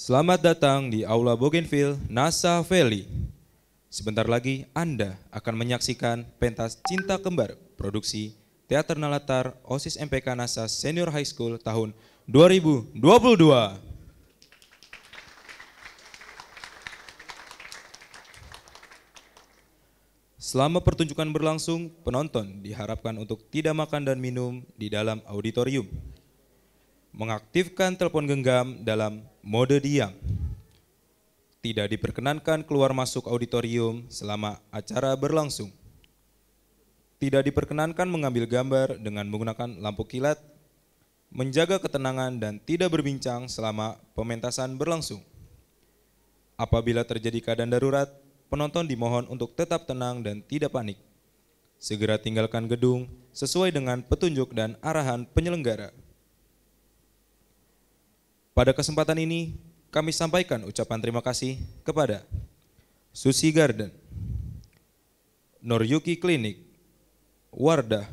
Selamat datang di Aula Bougainville, NASA Valley. Sebentar lagi Anda akan menyaksikan pentas Cinta Kembar, produksi Teater Nalatar OSIS MPK NASA Senior High School tahun 2022. Selama pertunjukan berlangsung, penonton diharapkan untuk tidak makan dan minum di dalam auditorium. Mengaktifkan telepon genggam dalam mode diam. Tidak diperkenankan keluar masuk auditorium selama acara berlangsung. Tidak diperkenankan mengambil gambar dengan menggunakan lampu kilat, menjaga ketenangan dan tidak berbincang selama pementasan berlangsung. Apabila terjadi keadaan darurat, penonton dimohon untuk tetap tenang dan tidak panik. Segera tinggalkan gedung sesuai dengan petunjuk dan arahan penyelenggara. Pada kesempatan ini, kami sampaikan ucapan terima kasih kepada Susi Garden, Noryuki Klinik, Wardah,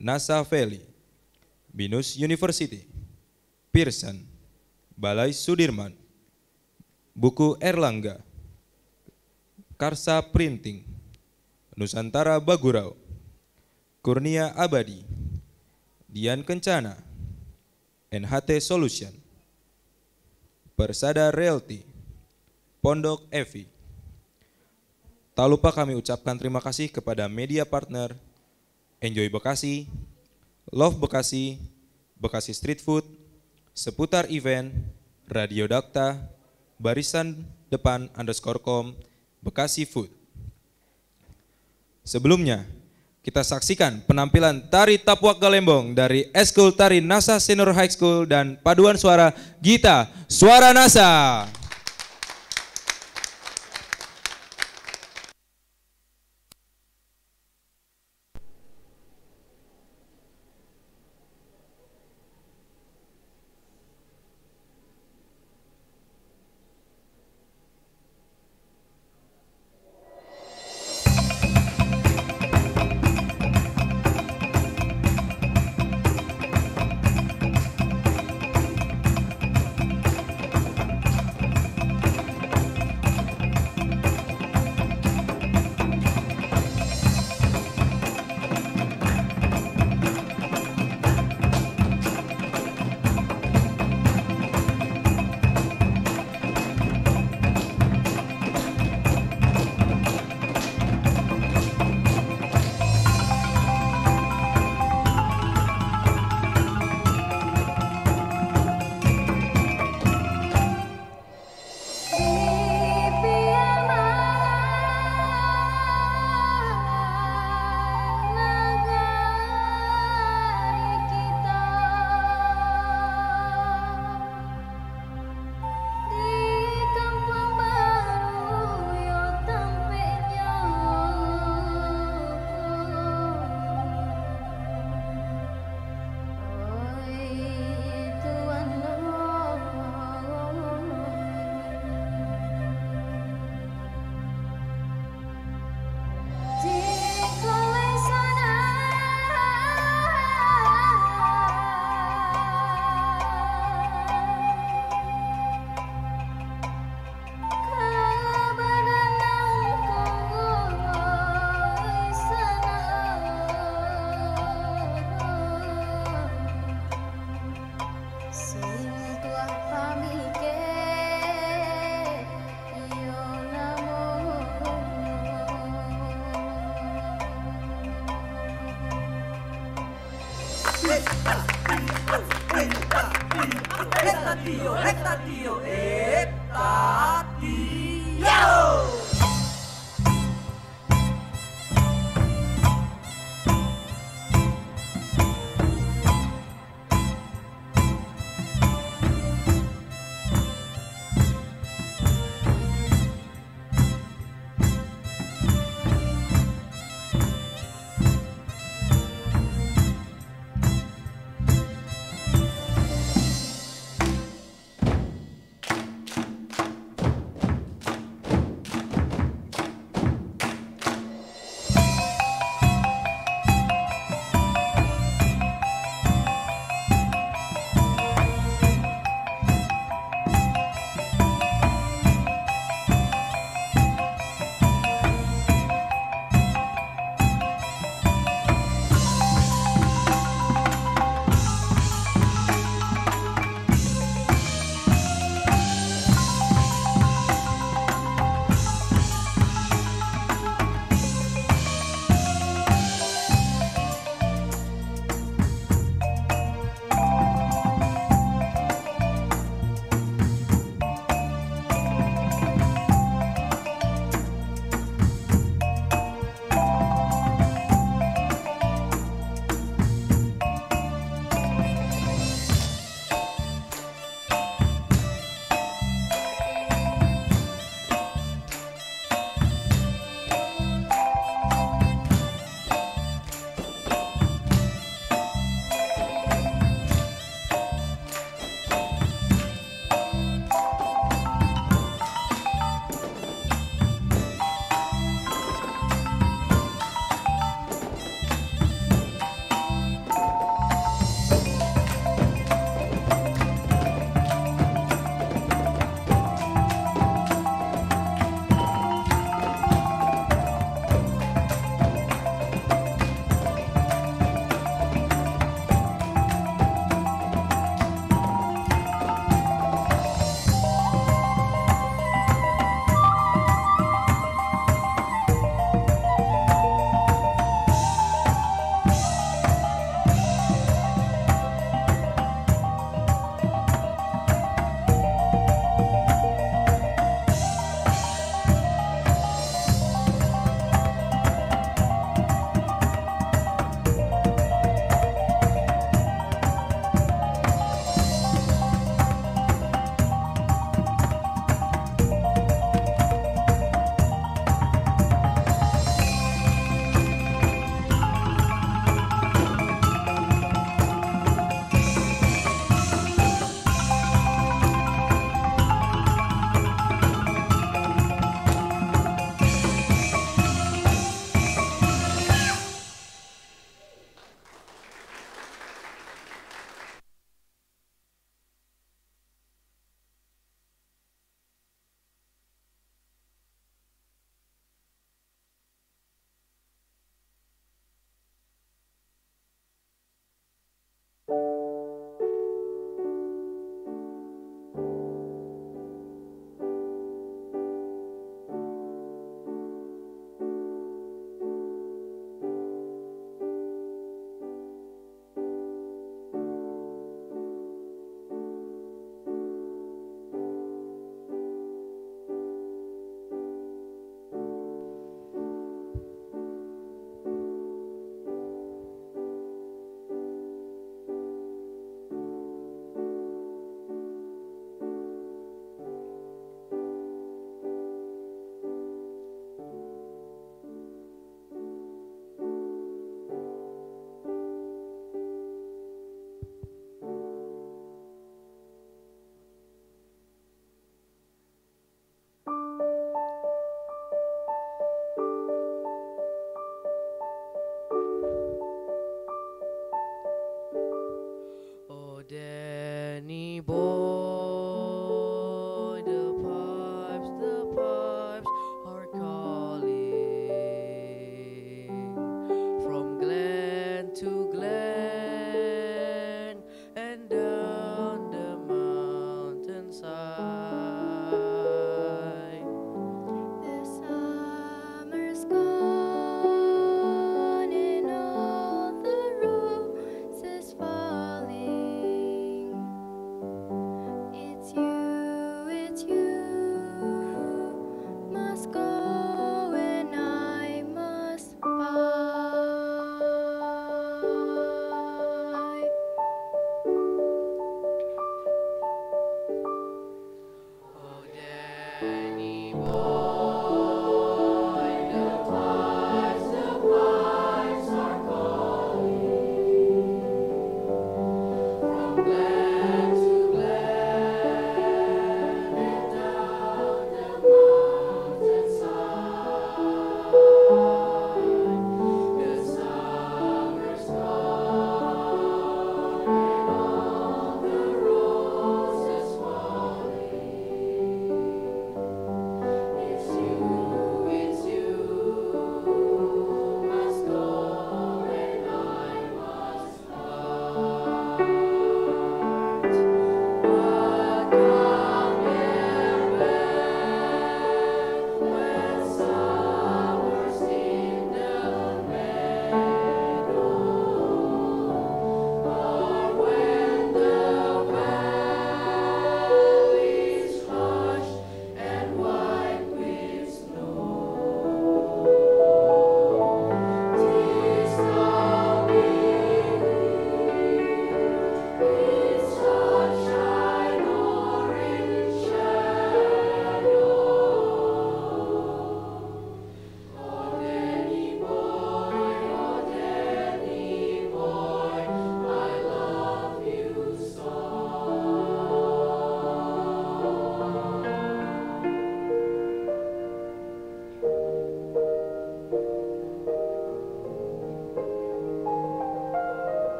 NASA Valley, Binus University, Pearson, Balai Sudirman, Buku Erlangga, Karsa Printing, Nusantara Bagurau, Kurnia Abadi, Dian Kencana, NHT Solution, Persada Realty, Pondok Evi. Tak lupa kami ucapkan terima kasih kepada media partner Enjoy Bekasi, Love Bekasi, Bekasi Street Food, Seputar Event, Radio Dakta, Barisan Depan _com, Bekasi Food. Sebelumnya, kita saksikan penampilan Tari Tapuak Galembong dari Eskul Tari NASA Senior High School dan paduan suara Gita Suara NASA.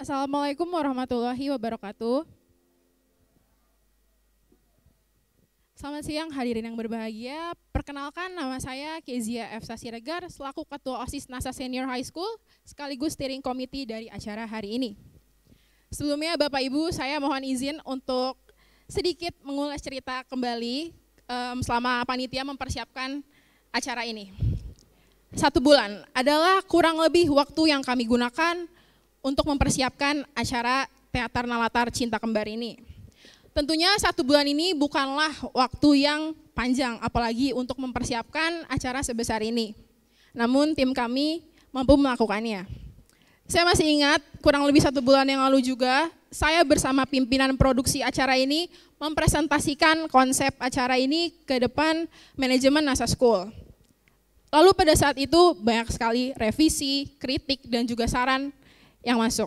Assalamualaikum warahmatullahi wabarakatuh. Selamat siang hadirin yang berbahagia. Perkenalkan, nama saya Kezia F. Siregar selaku Ketua OSIS NASA Senior High School sekaligus steering committee dari acara hari ini. Sebelumnya Bapak Ibu, saya mohon izin untuk sedikit mengulas cerita kembali selama panitia mempersiapkan acara ini. 1 bulan adalah kurang lebih waktu yang kami gunakan untuk mempersiapkan acara Teater Nalatar Cinta Kembar ini. Tentunya 1 bulan ini bukanlah waktu yang panjang, apalagi untuk mempersiapkan acara sebesar ini. Namun tim kami mampu melakukannya. Saya masih ingat kurang lebih 1 bulan yang lalu juga, saya bersama pimpinan produksi acara ini mempresentasikan konsep acara ini ke depan manajemen NASA School. Lalu pada saat itu banyak sekali revisi, kritik, dan juga saran yang masuk.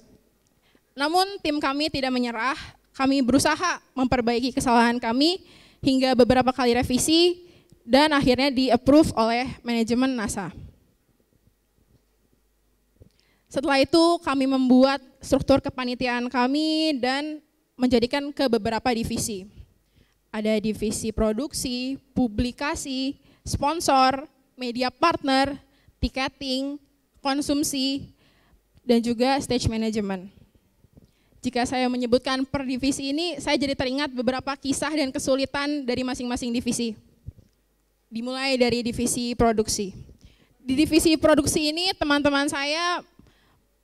Namun tim kami tidak menyerah, kami berusaha memperbaiki kesalahan kami hingga beberapa kali revisi dan akhirnya di-approve oleh manajemen NASA. Setelah itu kami membuat struktur kepanitiaan kami dan menjadikan ke beberapa divisi. Ada divisi produksi, publikasi, sponsor, media partner, tiketing, konsumsi, dan juga stage management. Jika saya menyebutkan per divisi ini, saya jadi teringat beberapa kisah dan kesulitan dari masing-masing divisi. Dimulai dari divisi produksi. Di divisi produksi ini teman-teman saya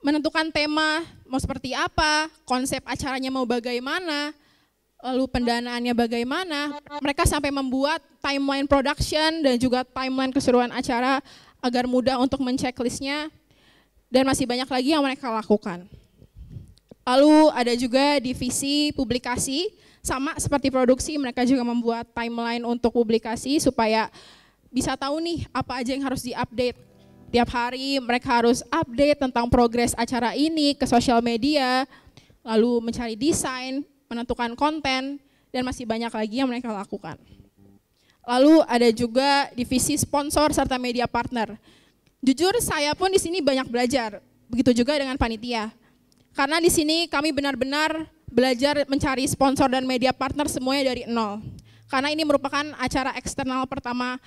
menentukan tema mau seperti apa, konsep acaranya mau bagaimana, lalu pendanaannya bagaimana. Mereka sampai membuat timeline production dan juga timeline keseluruhan acara agar mudah untuk men-checklistnya. Dan masih banyak lagi yang mereka lakukan. Lalu ada juga divisi publikasi, sama seperti produksi, mereka juga membuat timeline untuk publikasi supaya bisa tahu nih apa aja yang harus diupdate. Tiap hari mereka harus update tentang progres acara ini ke sosial media, lalu mencari desain, menentukan konten, dan masih banyak lagi yang mereka lakukan. Lalu ada juga divisi sponsor serta media partner. Jujur saya pun di sini banyak belajar, begitu juga dengan panitia. Karena di sini kami benar-benar belajar mencari sponsor dan media partner semuanya dari nol. Karena ini merupakan acara eksternal pertama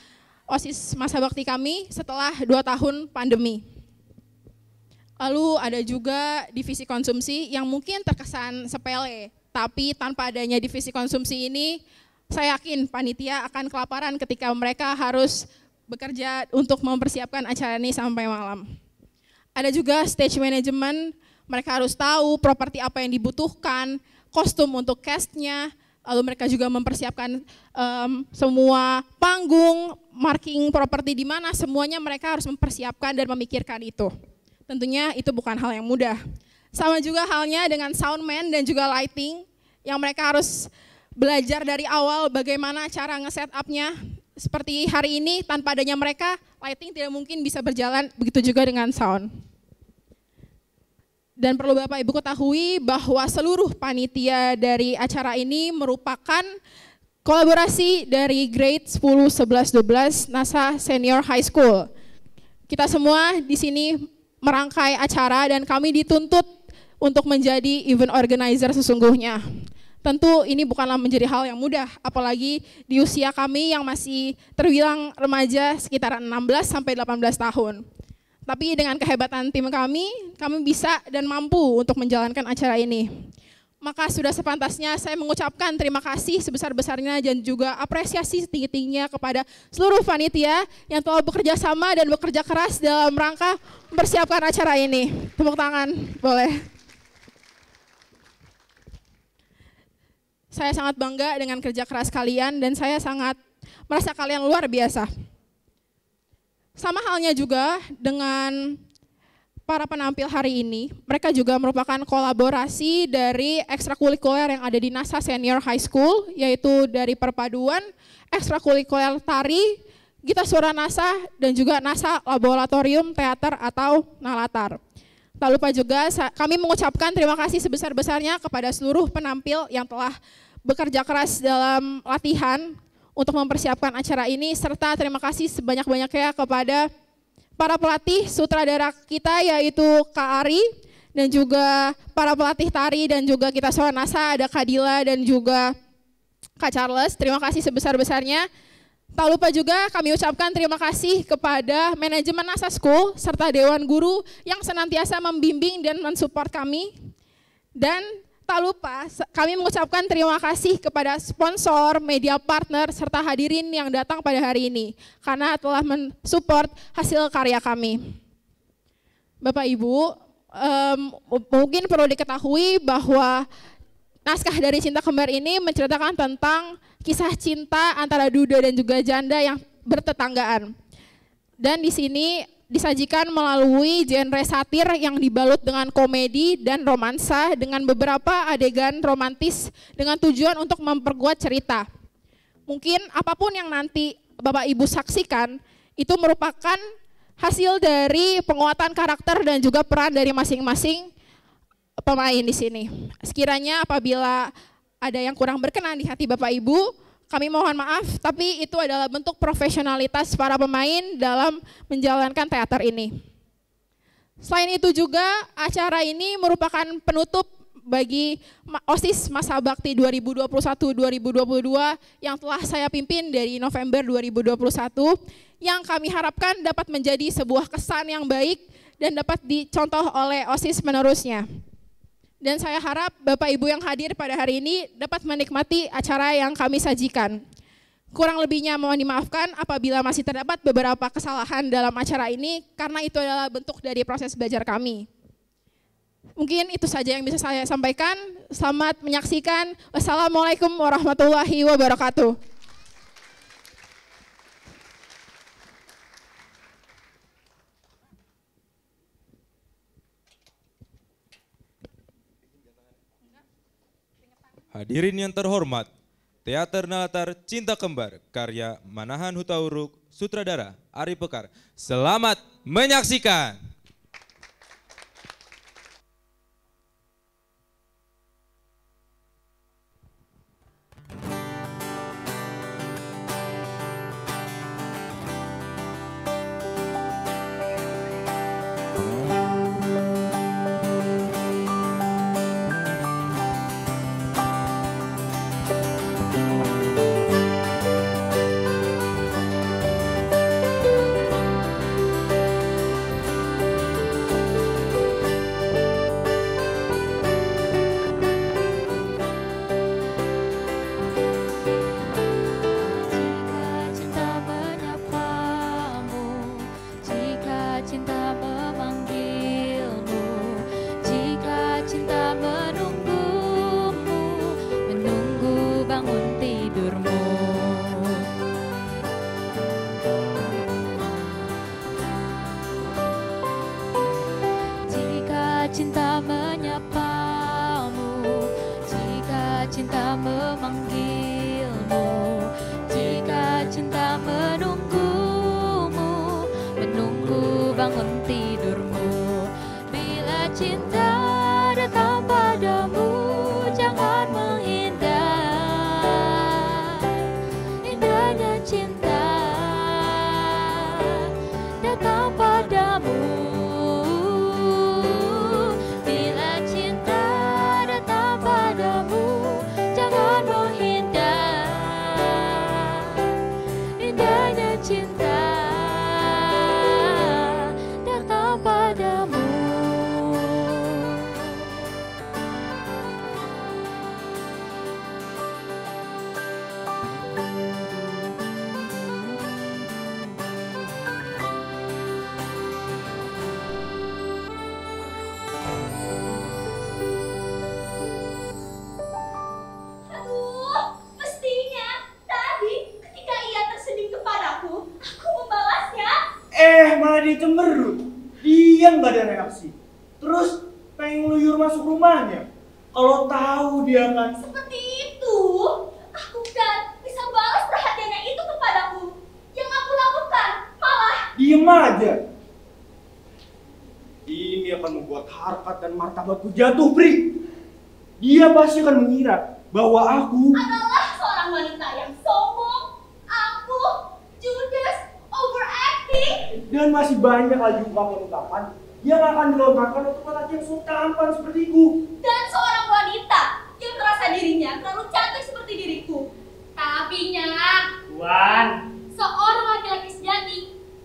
OSIS masa bakti kami setelah 2 tahun pandemi. Lalu ada juga divisi konsumsi yang mungkin terkesan sepele, tapi tanpa adanya divisi konsumsi ini, saya yakin panitia akan kelaparan ketika mereka harus bekerja untuk mempersiapkan acara ini sampai malam. Ada juga stage management, mereka harus tahu properti apa yang dibutuhkan, kostum untuk castnya, lalu mereka juga mempersiapkan semua panggung, marking properti di mana, semuanya mereka harus mempersiapkan dan memikirkan itu. Tentunya itu bukan hal yang mudah. Sama juga halnya dengan soundman dan juga lighting, yang mereka harus belajar dari awal bagaimana cara nge-set up-nya. Seperti hari ini, tanpa adanya mereka, lighting tidak mungkin bisa berjalan, begitu juga dengan sound. Dan perlu Bapak Ibu ketahui bahwa seluruh panitia dari acara ini merupakan kolaborasi dari grade 10, 11, 12 NASA Senior High School. Kita semua di sini merangkai acara dan kami dituntut untuk menjadi event organizer sesungguhnya. Tentu ini bukanlah menjadi hal yang mudah, apalagi di usia kami yang masih terbilang remaja sekitar 16 sampai 18 tahun. Tapi dengan kehebatan tim kami bisa dan mampu untuk menjalankan acara ini. Maka sudah sepantasnya saya mengucapkan terima kasih sebesar-besarnya dan juga apresiasi setinggi-tingginya kepada seluruh panitia yang telah bekerja sama dan bekerja keras dalam rangka mempersiapkan acara ini. Tepuk tangan, boleh. Saya sangat bangga dengan kerja keras kalian dan saya sangat merasa kalian luar biasa. Sama halnya juga dengan para penampil hari ini, mereka juga merupakan kolaborasi dari ekstrakurikuler yang ada di NASA Senior High School, yaitu dari perpaduan ekstrakurikuler tari, Gita Suara NASA, dan juga NASA Laboratorium Teater atau Nalatar. Tak lupa juga kami mengucapkan terima kasih sebesar-besarnya kepada seluruh penampil yang telah bekerja keras dalam latihan untuk mempersiapkan acara ini, serta terima kasih sebanyak-banyaknya kepada para pelatih sutradara kita yaitu Kak Ari dan juga para pelatih tari dan juga kita Nasa, ada Kak Dila dan juga Kak Charles. Terima kasih sebesar-besarnya. Tak lupa juga kami ucapkan terima kasih kepada manajemen Nasa School serta Dewan Guru yang senantiasa membimbing dan mensupport kami. Dan tak lupa kami mengucapkan terima kasih kepada sponsor, media partner, serta hadirin yang datang pada hari ini karena telah mensupport hasil karya kami. Bapak Ibu, mungkin perlu diketahui bahwa naskah dari Cinta Kembar ini menceritakan tentang kisah cinta antara duda dan juga janda yang bertetanggaan. Dan di sini disajikan melalui genre satir yang dibalut dengan komedi dan romansa dengan beberapa adegan romantis dengan tujuan untuk memperkuat cerita. Mungkin apapun yang nanti Bapak Ibu saksikan itu merupakan hasil dari penguatan karakter dan juga peran dari masing-masing pemain di sini. Sekiranya apabila ada yang kurang berkenan di hati Bapak Ibu, kami mohon maaf, tapi itu adalah bentuk profesionalitas para pemain dalam menjalankan teater ini. Selain itu juga acara ini merupakan penutup bagi OSIS Masa Bakti 2021-2022 yang telah saya pimpin dari November 2021, yang kami harapkan dapat menjadi sebuah kesan yang baik dan dapat dicontoh oleh OSIS menerusnya. Dan saya harap Bapak Ibu yang hadir pada hari ini dapat menikmati acara yang kami sajikan. Kurang lebihnya mohon dimaafkan apabila masih terdapat beberapa kesalahan dalam acara ini karena itu adalah bentuk dari proses belajar kami. Mungkin itu saja yang bisa saya sampaikan. Selamat menyaksikan. Wassalamualaikum warahmatullahi wabarakatuh. Hadirin yang terhormat, Teater Nalatar Cinta Kembar, karya Manahan Hutauruk, sutradara Ari Pekar. Selamat menyaksikan. Cinta menyapamu, jika cinta memanggilmu, jika cinta menunggumu, menunggu bangun tidurmu. Bila cinta datang padamu, jangan menghindar. Indahnya cinta datang padamu. Malah dia cemberut, dia nggak ada reaksi. Terus pengen ngeluyur masuk rumahnya. Kalau tahu dia kan seperti itu, aku kan bisa balas perhatiannya itu kepadaku. Yang aku lakukan malah diem aja. Ini akan membuat harkat dan martabatku jatuh, Pri. Dia pasti akan mengira bahwa aku adalah seorang wanita yang sombong, angkuh, judes, overacting. dan masih banyak lagi ungkapan-ungkapan yang akan dilontarkan untuk lelaki yang suka tampan sepertiku. Dan seorang wanita yang merasa dirinya terlalu cantik seperti diriku. Tapi Nya, Tuan, seorang laki-laki sejati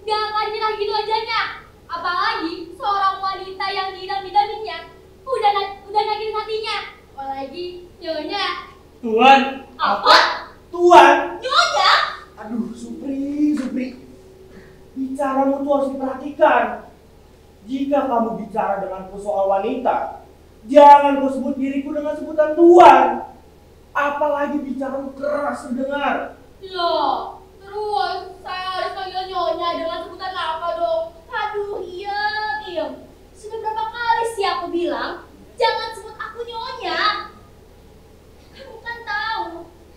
gak akan nyerah gitu ajanya. Apalagi seorang wanita yang diidam-idaminya udah nyakitin hatinya. Apalagi Nyonya. Tuan, Apa? Tuan. Nyonya? Aduh, Supri. Bicaramu tuh harus diperhatikan. Jika kamu bicara denganku soal wanita, jangan kau sebut diriku dengan sebutan Tuan. Apalagi bicaramu keras terdengar. Loh, terus saya harus panggil Nyonya dengan sebutan apa dong? Aduh, iya. Sudah berapa kali sih aku bilang, jangan sebut aku Nyonya. Kamu kan tahu,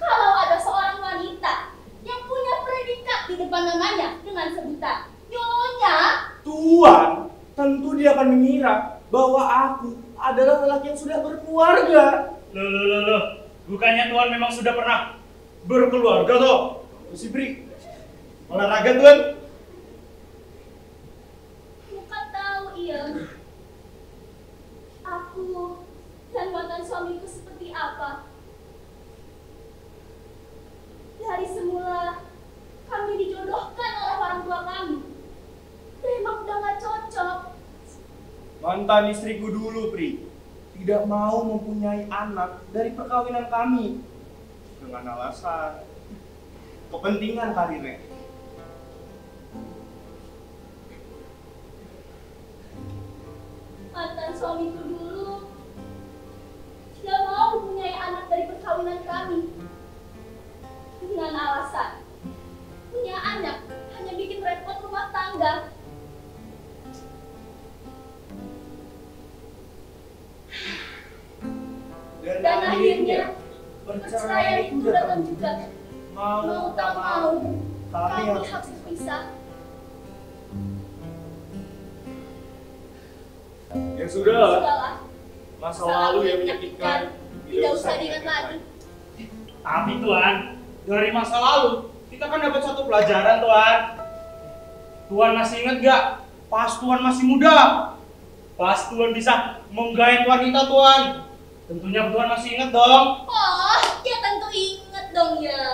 kalau ada seorang wanita yang punya predikat di depan namanya dengan sebutan Nyonya. Tuan, tentu dia akan mengira bahwa aku adalah lelaki yang sudah berkeluarga. Loh. Bukannya Tuan memang sudah pernah berkeluarga toh? Supri, olahraga Tuan. Kamu kan tahu, iya. Aku dan mantan suamiku seperti apa. Dari semula kami dijodohkan oleh orang tua kami. Memang udah gak cocok. Mantan istriku dulu, Pri, tidak mau mempunyai anak dari perkawinan kami dengan alasan kepentingan karirnya. Mantan suamiku dulu tidak mau mempunyai anak dari perkawinan kami dengan alasan punya anak hanya bikin repot rumah tangga. Dan akhirnya perceraian itu datang juga. Mau tak mau, kami harus berpisah. Ya sudah, Sudahlah, masa lalu yang menyakitkan tidak usah diingat lagi. Tapi Tuan, dari masa lalu kita kan dapat satu pelajaran Tuan. Tuan masih ingat gak? Pas Tuan masih muda, pas Tuan bisa menggait wanita Tuan. Tentunya Tuan masih ingat dong. Oh, ya tentu ingat dong ya.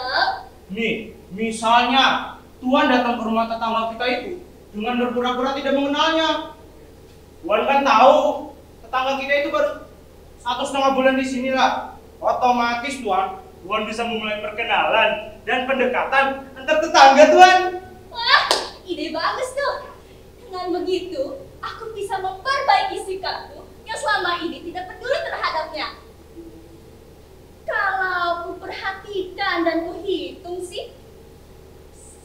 Nih, misalnya Tuan datang ke rumah tetangga kita itu dengan berpura-pura tidak mengenalnya. Tuan kan tahu tetangga kita itu baru 1,5 bulan di sini lah. Otomatis Tuan bisa memulai perkenalan dan pendekatan antar tetangga Tuan. Wah, ide bagus tuh. Dengan begitu, aku bisa memperbaiki sikapku yang selama ini tidak peduli terhadapnya. Kalau ku perhatikan dan ku hitung sih,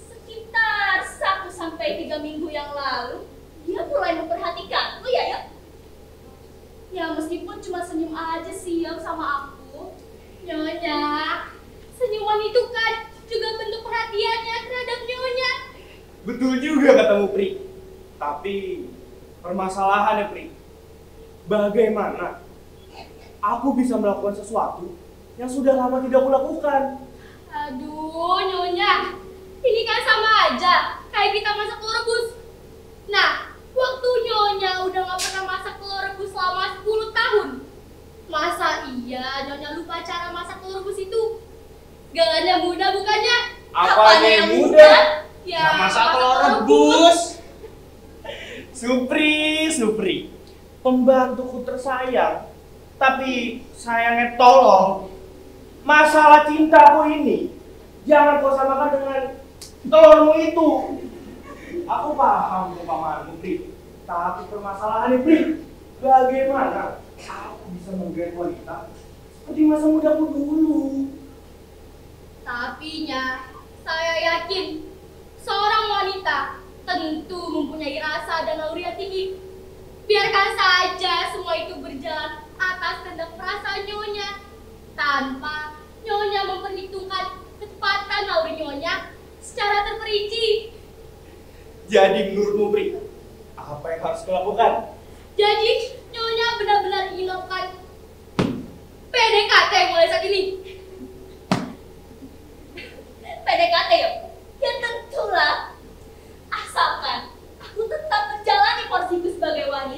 sekitar 1 sampai 3 minggu yang lalu, dia mulai memperhatikanku ya. Ya meskipun cuma senyum aja sih yang sama aku. Nyonya, senyuman itu kan juga bentuk perhatiannya terhadap Nyonya. Betul juga katamu, Pri. Tapi permasalahannya, Pri, bagaimana aku bisa melakukan sesuatu yang sudah lama tidak kulakukan? Aduh, Nyonya, ini kan sama aja kayak kita masak telur rebus. Nah, waktu Nyonya udah gak pernah masak telur rebus selama 10 tahun. Masa iya Nyonya lupa cara masak telur rebus itu? Gak ada mudah bukannya? Apanya yang mudah? Ya, Nah, masak telur rebus. Supri, pembantuku tersayang, tapi sayangnya tolong. Masalah cintaku ini jangan kau samakan dengan telurmu itu. Aku paham umpamaanmu, Pri. Tapi permasalahannya, Pri, bagaimana aku bisa menggait wanita seperti masa mudaku dulu? Tapi Nya, saya yakin seorang wanita tentu mempunyai rasa dan naluri yang tinggi. Biarkan saja semua itu berjalan atas kehendak perasaan Nyonya, tanpa Nyonya memperhitungkan kecepatan naluri Nyonya secara terperinci. Jadi menurutmu, Pri, apa yang harus kulakukan? Jadi Nyonya benar-benar ingin melakukan PDKT mulai saat ini. PDKT ya? Ya tentulah. Asalkan aku tetap menjalani porsiku sebagai wanita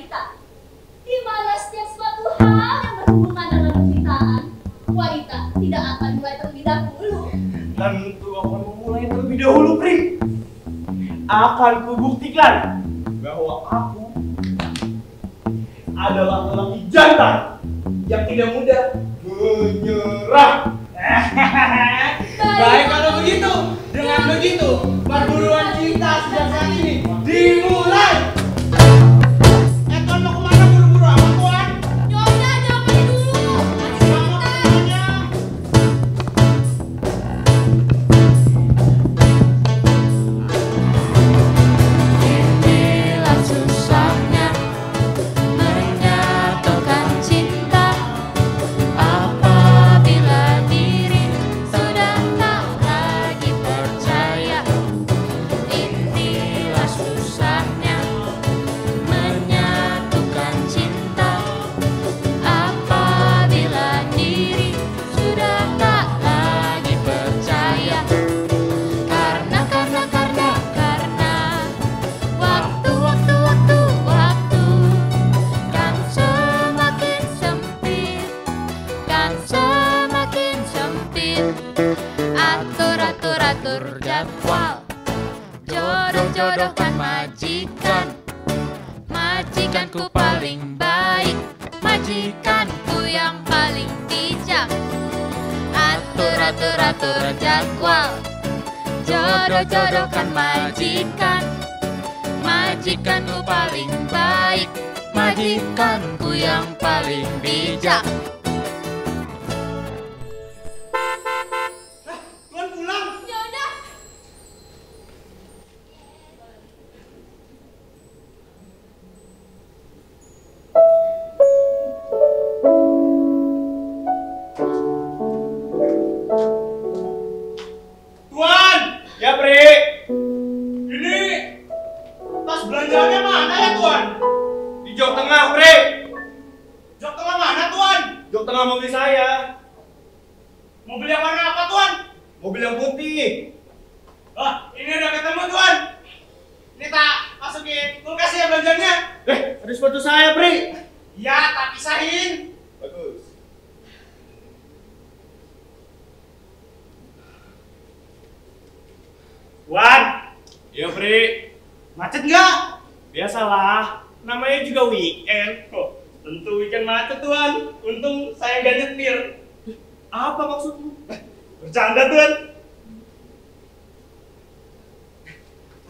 hal yang berhubungan dengan percintaan, wanita tidak akan mulai terlebih dahulu. Tentu akan memulai terlebih dahulu, Pri. Akan kubuktikan bahwa aku adalah lelaki jantan yang tidak mudah menyerah. Baik kalau begitu. Dengan begitu, perburuan cinta sejak saat ini dimulai. Tuan mau kemana buru-buru amat, Tuan? Nyonya, jangan pergi dulu. Inilah susahnya menyatukan cinta apabila diri sudah tak lagi percaya. Inilah susahnya menyatukan cinta apabila diri sudah tak lagi percaya. Karena waktu kan semakin sempit, atur jadwal, jodoh-jodohkan majikanku paling baik, majikanku yang paling bijak. Atur jadwal, jodoh-jodohkan majikanku paling baik, majikanku yang paling bijak. Tuan pulang. Nyonya, Tuan! Ya, Pri. Ini tas belanjaannya mana ya, Tuan? Di jok tengah, Pri. Jok tengah mana, Tuan? Jok tengah mobil saya. Mobil yang warna apa, Tuan? Mobil yang putih. Oh, ini udah ketemu, Tuan. Ini tak masukin kulkas ya belanjanya. Ada sepatu saya, Pri. Ya, tak pisahin. Bagus. Tuan, Ya, Pri. macet nggak? Biasalah. Namanya juga weekend. Oh, tentu weekend macet, Tuan. Untung saya nggak nyetir. Apa maksudmu? Bercanda, Tuan.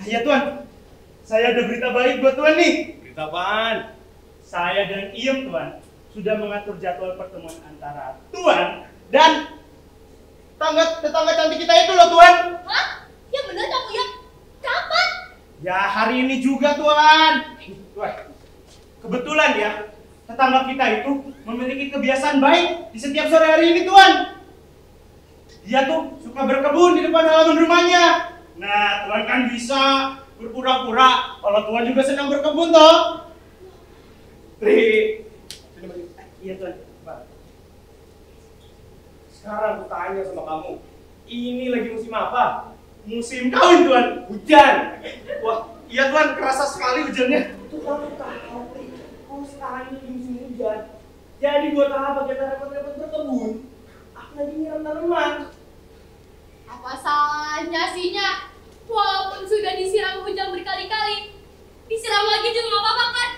Ya, Tuan. Saya ada berita baik buat Tuan nih. Berita apaan? Saya dan Iem, Tuan, sudah mengatur jadwal pertemuan antara Tuan dan tetangga cantik kita itu loh, Tuan. hah? Yang bener kamu ya? Kapan? Ya, hari ini juga, Tuan. Tuan, kebetulan ya, tetangga kita itu memiliki kebiasaan baik di setiap sore hari ini, Tuan. Dia tuh suka berkebun di depan halaman rumahnya. Nah, Tuan kan bisa berpura-pura kalau Tuan juga senang berkebun, toh. Pri. Iya, Tuan. Pak. Sekarang aku tanya sama kamu. Ini lagi musim apa? Musim kawin, Tuan. Hujan. Wah, iya, Tuan, kerasa sekali hujannya. Itu kamu tahu, Pri. Kalau sekarang ini lagi musim hujan. Jadi buat apa kita repot-repot berkebun? Aku lagi nyiram tanaman. Apa salahnya sih, Nya? Walaupun sudah disiram hujan berkali-kali, disiram lagi juga nggak apa-apa kan?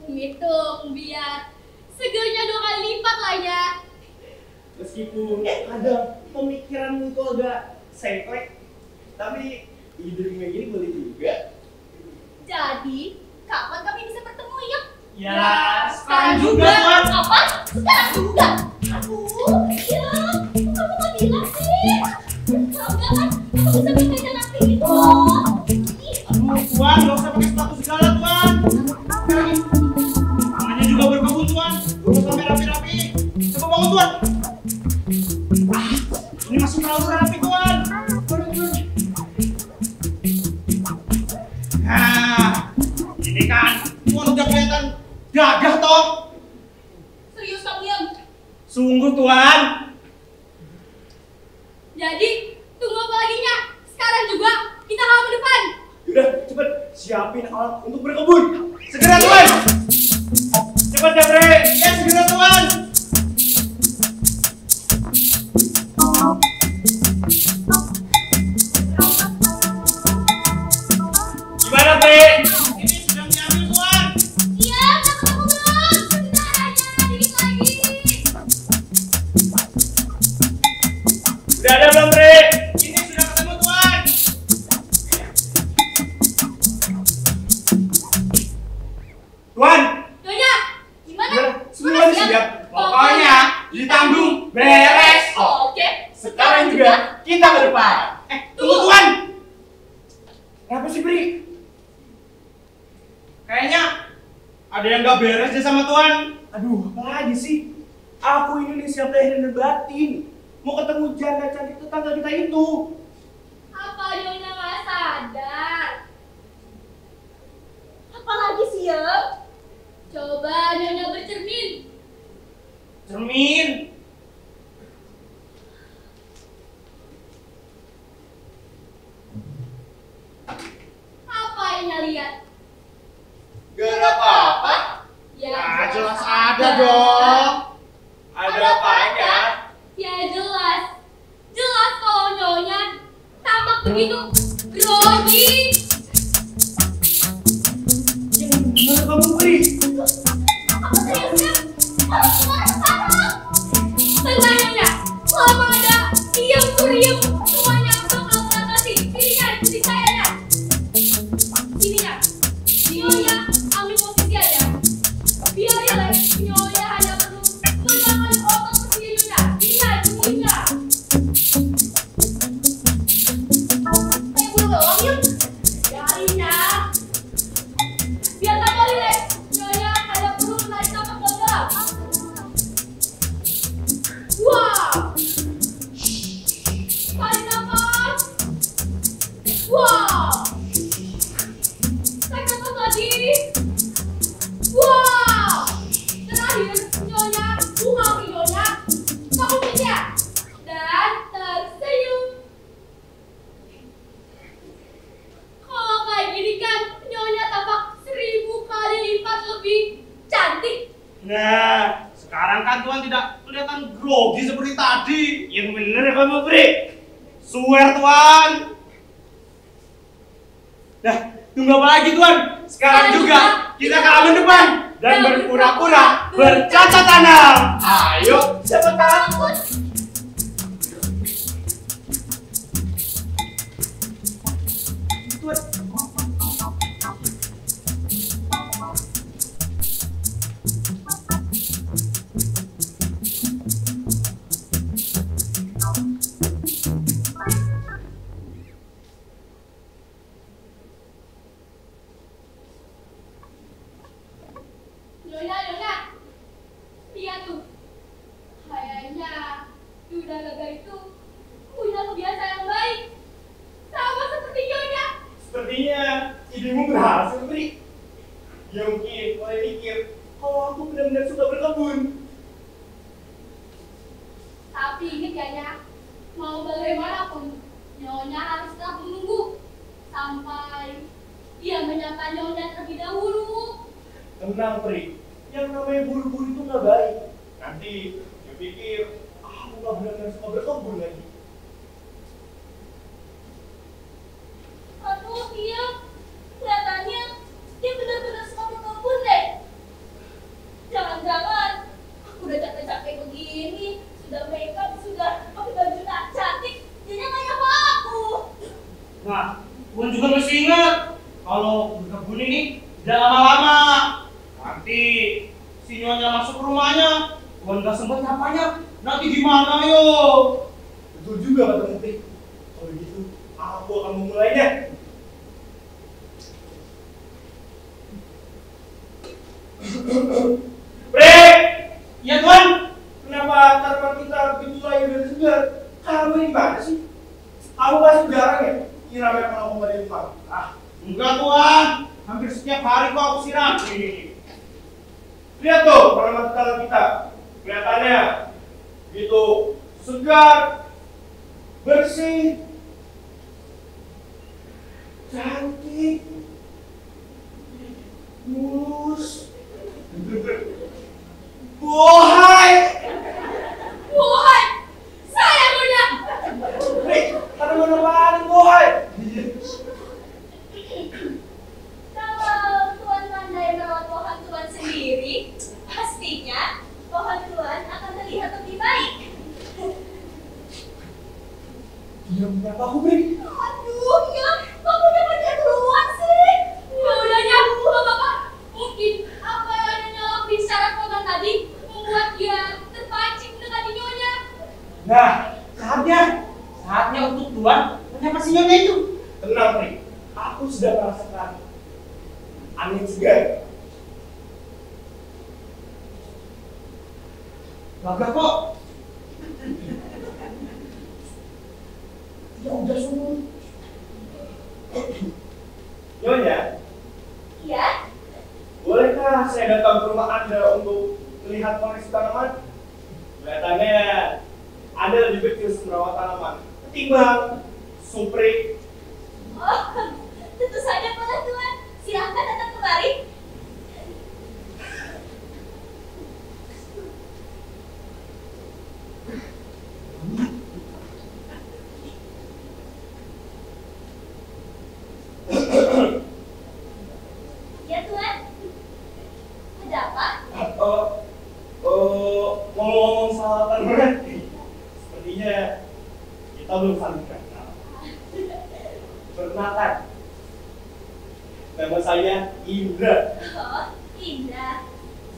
Hitung biar segernya 2 kali lipat lah ya. Meskipun ada pemikiranmu itu agak sengklek, tapi ide kayak gini boleh juga. Jadi, kapan kami bisa bertemu ya? Ya, sekarang juga, Tuan. Apa? Sekarang juga? Aduh, ya, kamu nggak bilang sih? Kalau nggak kan, aku bisa berkaitan aku itu. Aduh, Tuan, nggak usah pakai sepatu segala, Tuan. Namanya juga berkebun, Tuan. Udah sampai rapi-rapi. Coba bangun, Tuan. Ini masih terlalu rapi, Tuan. Nah, ini kan Tuan udah kelihatan gagah, toh. Serius kamu yang? Sungguh, Tuan. Jadi, tunggu apa lagi, Nya? Sekarang juga kita hal ke depan. Udah, cepet siapin alat untuk berkebun. Segera, Tuan. Cepat ya, Bre. Ya, segera Tuan. Gimana, Bre? Ini sudah diambil, Tuan. Iya, udah ketemu belum? Sebentar aja, dikit lagi. Udah ada belum, Bre? Ini sudah ketemu, Tuan. Tuan, Nyonya, gimana? semua siap. Pokoknya ditanggung beres. Oke. Sekarang juga kita ke depan. Tunggu, Tuan. Kenapa sih, Bri? Kayaknya ada yang gak beres deh sama Tuan. Aduh, apa lagi sih? Aku ini nih siap lahir dan batin. Mau ketemu janda cantik tetangga kita itu. Apa Nyonya nggak sadar? Apalagi sih ya? Coba Nyonya bercermin. Cermin. Apa yang Nyonya lihat? Gak ada apa-apa. Ya, Nah, jelas ada dong. Ada apanya? Ya jelas. Jelas kalau Nyonya tampak begitu grogi. Yang bener kamu, Bri. Apa seriusnya? Harus gimana sekarang? Tenang Nyonya, selama ada diem kuriem, semuanya bakal teratasi. Sini Nya, ikuti saya Nya. Sini Nya, Nyonya ambil posisi aja. Biar ya Nyonya hanya perlu menangani otot sendiri Nyonya. Sini Nya, ikuti Nya. Bulu doang yuk. Biarin Nya. Biar tambah rileks. Nyonya hanya perlu menarik nafas dalam. Wow. Tarik nafas. Wow. Tarik nafas lagi. Wow. Terakhir, Nyonya buka Nyonya. Fokus ya. Dan tersenyum. Kalau kayak gini kan, Nyonya tampak 1000 kali lipat lebih cantik. Nah, sekarang kan Tuan tidak kelihatan grogi seperti tadi. Yang bener ya kamu, Bri. Swear, Tuan. Nah, tunggu apa lagi, Tuan? Sekarang juga kita ke halaman depan dan berpura-pura bercocok tanam. Ayo, siapa takut? Nyonya, lihat tuh. Kayaknya Duda Gaga itu punya kebiasaan yang baik. Sama seperti Nyonya. Sepertinya idemu berhasil, Bri. Ya mungkin mulai mikir kalau aku benar-benar suka berkebun. Tapi ingat ya Nya, mau bagaimanapun, Nyonya harus tetap menunggu sampai dia menyapa Nyonya terlebih dahulu. Tenang, Bri. Yang namanya buru-buru itu nggak baik. Nanti dia pikir aku nggak benar-benar suka berkebun lagi. Aduh, iya. Kelihatannya dia benar-benar suka berkebun deh. Jangan-jangan aku udah capek-capek begini, sudah makeup, sudah pakai baju tak cantik, dia nggak nyapa aku. Nah, Tuan juga mesti ingat kalau berkebun ini tidak lama-lama. Nanti si Nyonya masuk ke rumahnya, Tuan gak sempat nyapanya. Nanti gimana yo? Betul juga kata Muti. Kalau gitu, aku akan memulainya. Bre! Iya, Tuan? Kenapa tanaman kita begitu lahir dan segar? Kamu ini mana sih? Kamu kasih jarang ya? Nyiram yang kalau mau dari rumah. Enggak, Tuan. Hampir setiap hari kok aku siram. Ini. Lihat tuh tanaman tetangga kita. Kelihatannya gitu segar, bersih, cantik, mulus. Wahai! Wahai, saya Nyonya. Supri, ada mana-mana wahai! Kalau Tuan pandai merawat pohon Tuan sendiri, pastinya pohon Tuan akan terlihat lebih baik. Dia menyapa aku, Bri. Aduh, ya, kamu dapat dia keluar sih. Ya udahnya, Bapak, mungkin apa yang Nyonya bicara konten tadi membuat dia terpancing mendekati Nyonya. Nah, saatnya untuk Tuan menyapa si Nyonya itu. Tenang, Bri. Aku sudah merasakan angin segar. Gagah kok. Ya udah suruh. Nyonya, Iya, bolehkah saya datang ke rumah Anda untuk melihat kondisi tanaman? Kelihatannya Anda lebih kecil merawat tanaman ketimbang Supri. oh, tentu saja boleh Tuan. Silahkan datang kemari. Ya Tuan. Ada apa? Ngomong-ngomong soal tanaman, sepertinya kita belum saling kenal. Perkenalkan, nama saya Indra. Oh, indah.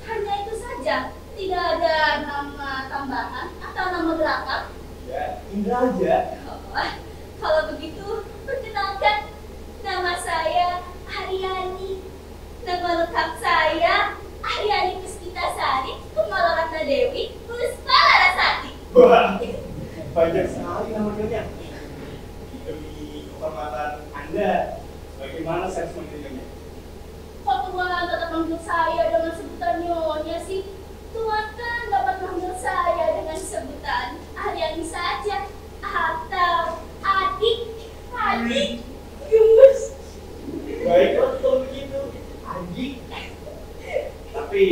Hanya itu saja. Tidak ada nama tambahan atau nama belakang. Ya, Indra aja. Oh, kalau begitu, perkenalkan, nama saya Aryani. Nama lengkap saya Aryani Puspitasari Kumalaratna Dewi Puspalarasati. Wah, banyak sekali namanya. Demi kehormatan Anda, bagaimana saya harus memanggilnya? Kok Tuan tetap manggil saya dengan sebutan Nyonya sih? Tuan kan dapat manggil saya dengan sebutan Aryani saja atau adik, gemes. Baiklah kalau begitu, Adik. Tapi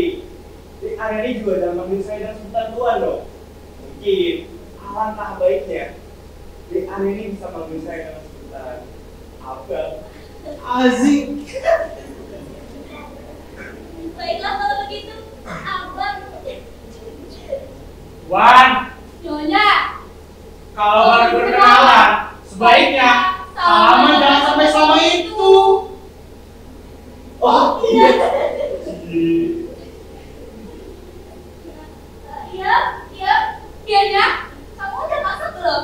Anda ini juga jangan manggil saya dengan sebutan Tuan loh. Mungkin alangkah baiknya Anda ini bisa manggil saya dengan sebutan Abang. Azik. Baiklah kalau begitu, Abang. Wan, Nyonya. kalau baru berkenalan, sebaiknya salaman jangan sampai sama itu. Oh iya. Iya, Nya. Kamu udah masak belum?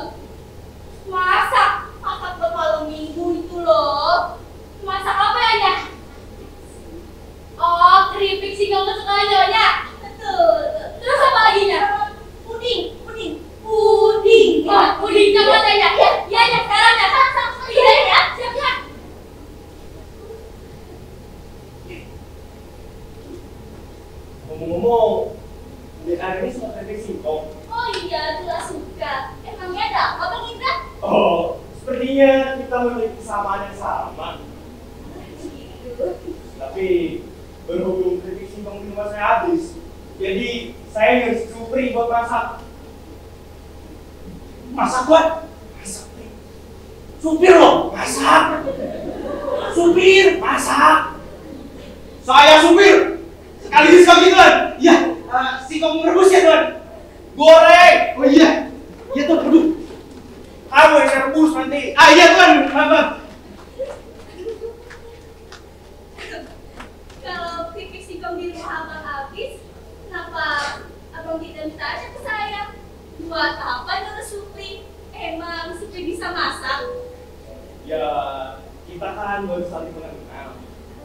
Masak bermalam minggu itu loh. Masak apa ya, Nya? Oh, keripik singkong kesukaan Nyonya. Betul. Terus apa lagi, Nya? Puding. Wah, pudingnya mana, Nya? Iya, Nya. Sekarang, Nya. Iya, ya. Siap, Nya. Ngomong-ngomong, Anda ini suka keripik singkong. Oh iya, jelas suka. Emangnya ada apa, Bang Indra? Oh, sepertinya kita memiliki kesamaan yang sama. Gitu. Tapi berhubung keripik singkong di rumah saya habis, jadi saya harus Supri buat masak. Masak buat? Masak, Pri. Supir loh, masak. Supir, masak. Saya supir. Sekaligus kami Tuan. Iya, singkong merebus ya Tuan. Goreng! Oh iya, iya Tuan. Aduh. Kamu yang saya rebus nanti. Ah iya Tuan, maaf. Kalau keripik singkong di rumah Abang habis, kenapa Abang tidak minta aja ke saya? Buat apa nyuruh Supri? Emang Supri bisa masak? Ya, kita kan baru saling mengenal.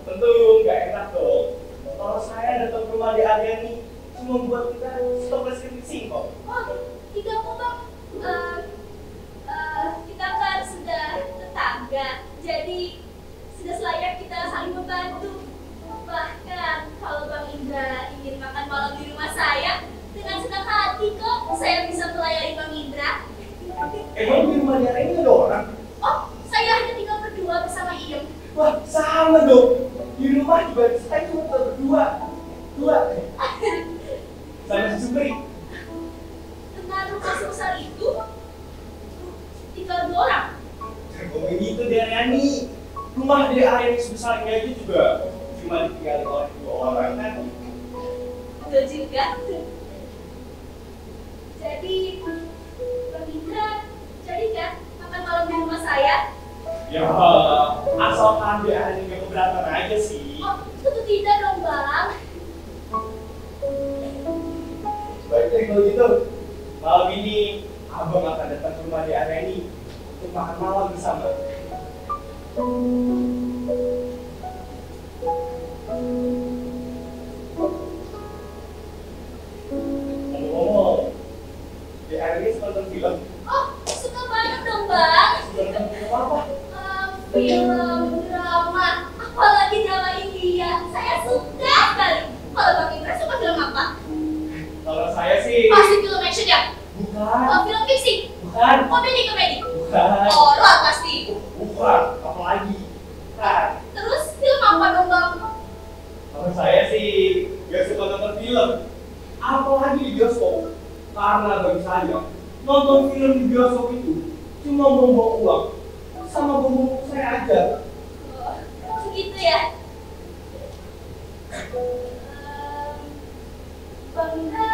Tentu nggak enak dong. Kalau saya datang ke rumah di Aryani, cuma buat kita stok keripik singkong. Oh, tidak kok Bang. Kita kan sudah tetangga, jadi sudah selayak kita saling membantu. Bahkan kalau Bang Indra ingin makan malam di rumah saya, dengan senang hati kok saya bisa melayani Bang Indra. Emang di rumah di Aryani ada orang? Oh, saya hanya tinggal berdua bersama Iem. Wah, sama dong. Di rumah juga saya cuma berdua. Dua. Sama rumah sebesar itu tinggal 2 orang. Ngomongin gitu deh Aryani. Rumah dari Aryani sebesar ini aja juga cuma ditinggali oleh 2 orang kan. Betul juga. Jadi, Bang Indra, jadi kan makan malam di rumah saya? Ya, asalkan dia Aryani gak keberatan aja sih. Oh, tentu tidak dong Bang. Baik deh kalau gitu. Malam ini Abang akan datang ke rumah di Aryani untuk makan malam bersama. Ngomong-ngomong, di Aryani suka nonton film. Oh, suka banget dong Bang. Suka nonton film apa? Film, drama, apalagi drama India. Saya suka sekali. Kalau Bang Indra suka film apa? Kalau saya sih Pasti film action ya? bukan. Oh, film fiksi? Bukan. Komedi? Bukan. Horor pasti. Bukan. Apalagi. Bukan. Terus film apa dong Bang? Kalau saya sih gak suka nonton film, apalagi di bioskop. Karena bagi saya, nonton film di bioskop itu cuma buang-buang uang sama buang-buang saya aja. Oh, begitu ya? Bang Indra,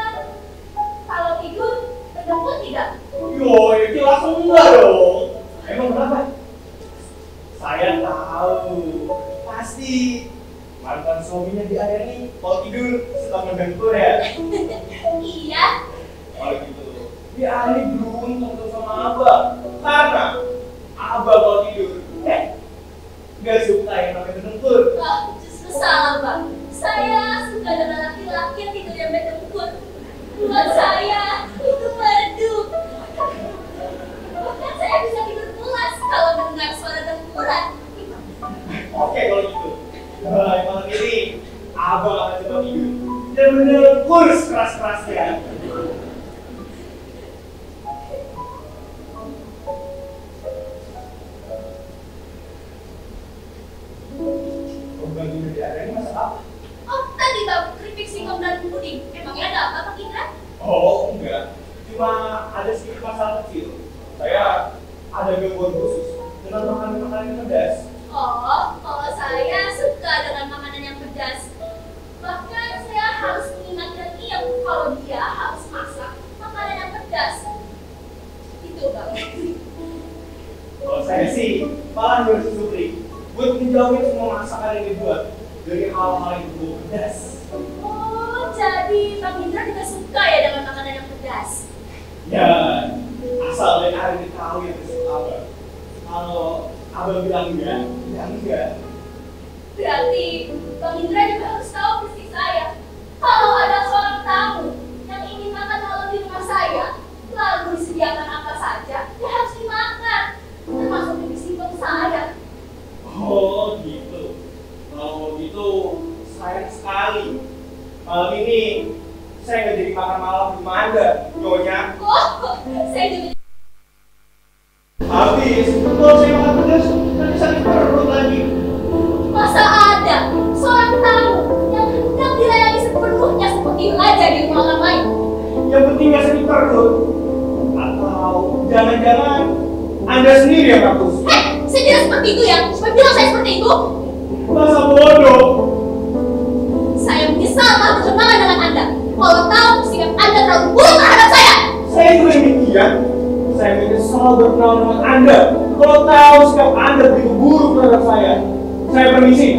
kalau tidur terganggu tidak? Yo, ya jelas enggak dong. Emang kenapa? Saya tahu, pasti mantan suaminya di Aryani kalau tidur suka mendengkur ya. Iya. Kalau gitu, di Aryani beruntung tuh sama Abang. Karena Abang kalau tidur, gak suka yang namanya mendengkur. Oh, justru salah Bang. Saya suka dengan laki-laki yang tidurnya mendengkur. Buat saya itu merdu. Bahkan saya bisa tidur pulas kalau mendengar suara dengkuran. Oke kalau gitu. Malam ini Abang akan coba tidur dan mendengkur keras-kerasnya. Abang tidur di Aryani masak apa? Oh, tadi Bang, keripik singkong dan puding. Emangnya ada apa Bang Indra? Oh enggak, cuma ada sedikit masalah kecil. Saya ada gangguan khusus dengan makanan-makanan yang pedas. Oh, kalau saya suka dengan makanan yang pedas. Bahkan saya harus mengingatkan dia kalau dia harus masak makanan yang pedas. Itu Bang. Kalau saya sih malah harus Supri buat menjauhi semua masakan yang dibuat dari hal-hal yang berbau pedas. Oh, jadi Bang Indra juga suka ya dengan makanan yang pedas? Ya, asal dari Aryani tahu yang disuka Abang. Kalau Abang bilang enggak, ya enggak. Berarti Bang Indra juga harus tahu persis saya. Kalau ada seorang tamu yang ingin makan malam di rumah saya, lalu disediakan apa saja, ya harus dimakan. Termasuk keripik singkong saya. Oh gitu. Kalau gitu sayang sekali. Malam ini saya nggak jadi makan malam di rumah Anda, Nyonya. Oh, saya juga. Habis, kalau saya makan pedas, nanti sakit perut lagi. Masa ada seorang tamu yang hendak dilayani sepenuhnya seperti raja di rumah orang lain? Yang penting nggak sakit perut. Atau jangan-jangan Anda sendiri yang hapus. Saya tidak seperti itu ya. Siapa bilang saya seperti itu? Masa bodoh. Saya menyesal telah berkenalan dengan Anda. Kalau tahu sikap Anda terlalu buruk terhadap saya. Saya juga demikian. Saya menyesal berkenal dengan Anda. Kalau tahu sikap Anda begitu buruk terhadap saya. Saya permisi.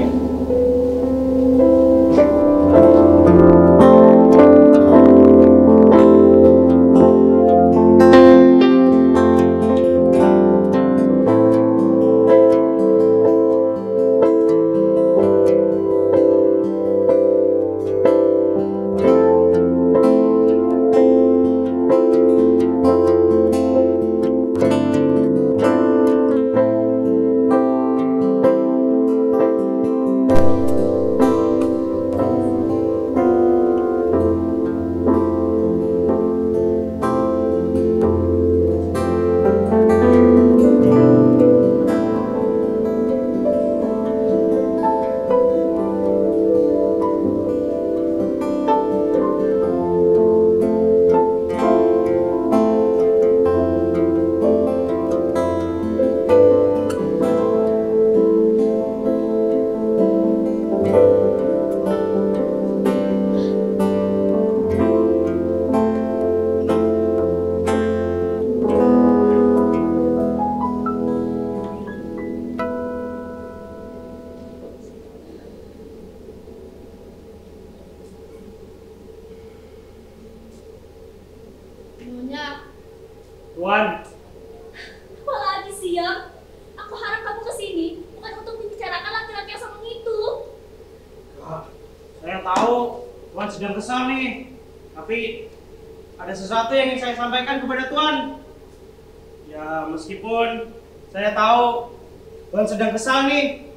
Tuan, Apalagi sih, Yang? Aku harap kamu kesini bukan untuk membicarakan laki-laki yang sombong itu. saya tahu Tuan sedang kesal nih. Tapi ada sesuatu yang ingin saya sampaikan kepada Tuan. Ya, meskipun saya tahu Tuan sedang kesal nih.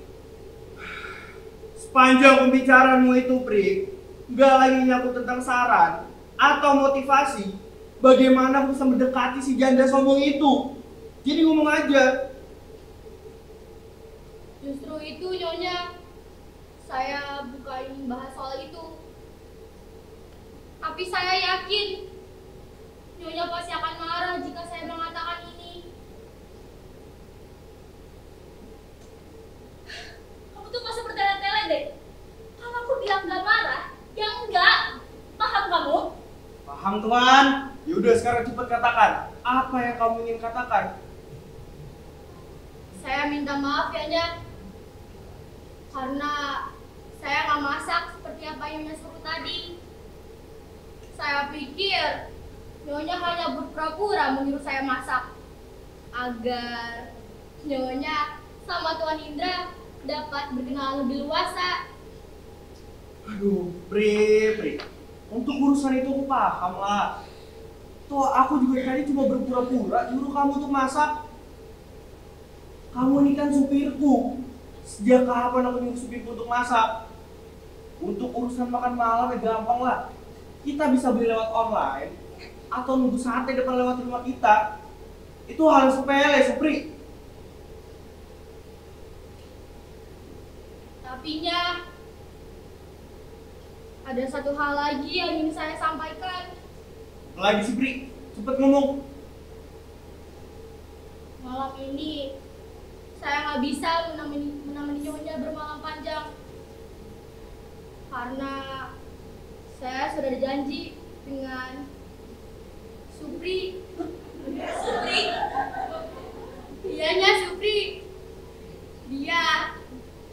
Sepanjang pembicaraanmu itu, Pri, nggak lagi nyangkut tentang saran atau motivasi, bagaimana aku bisa mendekati si janda sombong itu. Jadi ngomong aja. Justru itu, Nyonya. Saya bukan bahas soal itu. Tapi saya yakin Nyonya pasti akan marah jika saya mengatakan ini. Kamu tuh masih bertele-tele deh. Kalau aku bilang gak marah, ya enggak. Paham kamu? Paham, Tuan? Yaudah sekarang cepat katakan. Apa yang kamu ingin katakan? Saya minta maaf ya, Nya. Karena saya nggak masak seperti apa yang Nyonya suruh tadi. Saya pikir Nyonya hanya berpura-pura menyuruh saya masak agar Nyonya sama Tuan Indra dapat berkenalan lebih luasa. Aduh, Pri. Untuk urusan itu aku paham lah. Toh aku juga tadi cuma berpura-pura nyuruh kamu untuk masak. Kamu ini kan supirku. Sejak kapan aku nyuruh supirku untuk masak? Untuk urusan makan malam ya gampang lah. Kita bisa beli lewat online atau nunggu sate depan lewat rumah kita. Itu hal yang sepele, Supri. Tapi Nya, ada satu hal lagi yang ingin saya sampaikan. Lagi sih, Pri. Cepet ngomong. Malam ini saya nggak bisa menemani Nyonya bermalam panjang karena saya sudah ada janji dengan Supri. Supri? Iya, Nya, Supri. Dia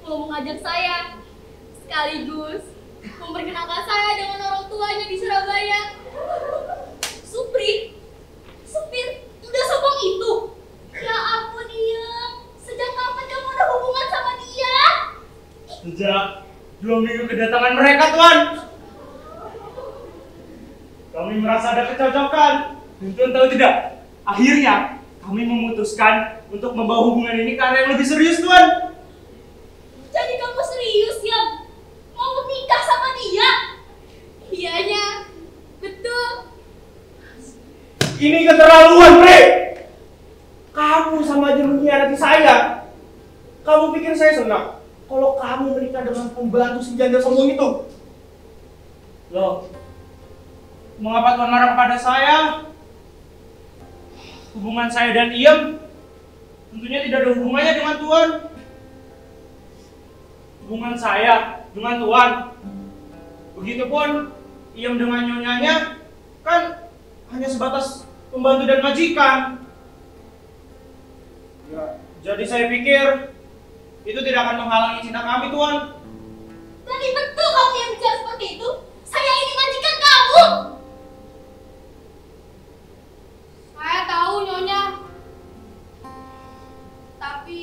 mau mengajak saya sekaligus memperkenalkan saya dengan orang tuanya di Surabaya. Supri? Supir? Udah sombong itu? Ya ampun, iya. Sejak kapan kamu ada hubungan sama dia? Sejak 2 minggu kedatangan mereka, Tuan. Kami merasa ada kecocokan. Dan Tuan tahu tidak? Akhirnya kami memutuskan untuk membawa hubungan ini ke arah yang lebih serius, Tuan. Jadi kamu serius, ya? Mau menikah sama dia? Iyanya, betul. Ini keterlaluan, Pri. Kamu sama aja mengkhianati saya. Kamu pikir saya senang kalau kamu menikah dengan pembantu si janda sombong itu? Loh, mengapa Tuan marah kepada saya? Hubungan saya dan Iem tentunya tidak ada hubungannya dengan Tuan. Hubungan saya dengan Tuan, begitupun Iem dengan nyonyanya, kan hanya sebatas pembantu dan majikan. Ya, jadi saya pikir itu tidak akan menghalangi cinta kami, Tuan. Jadi betul kamu yang bicara seperti itu? Saya ini majikan kamu. Saya tahu, Nyonya. Tapi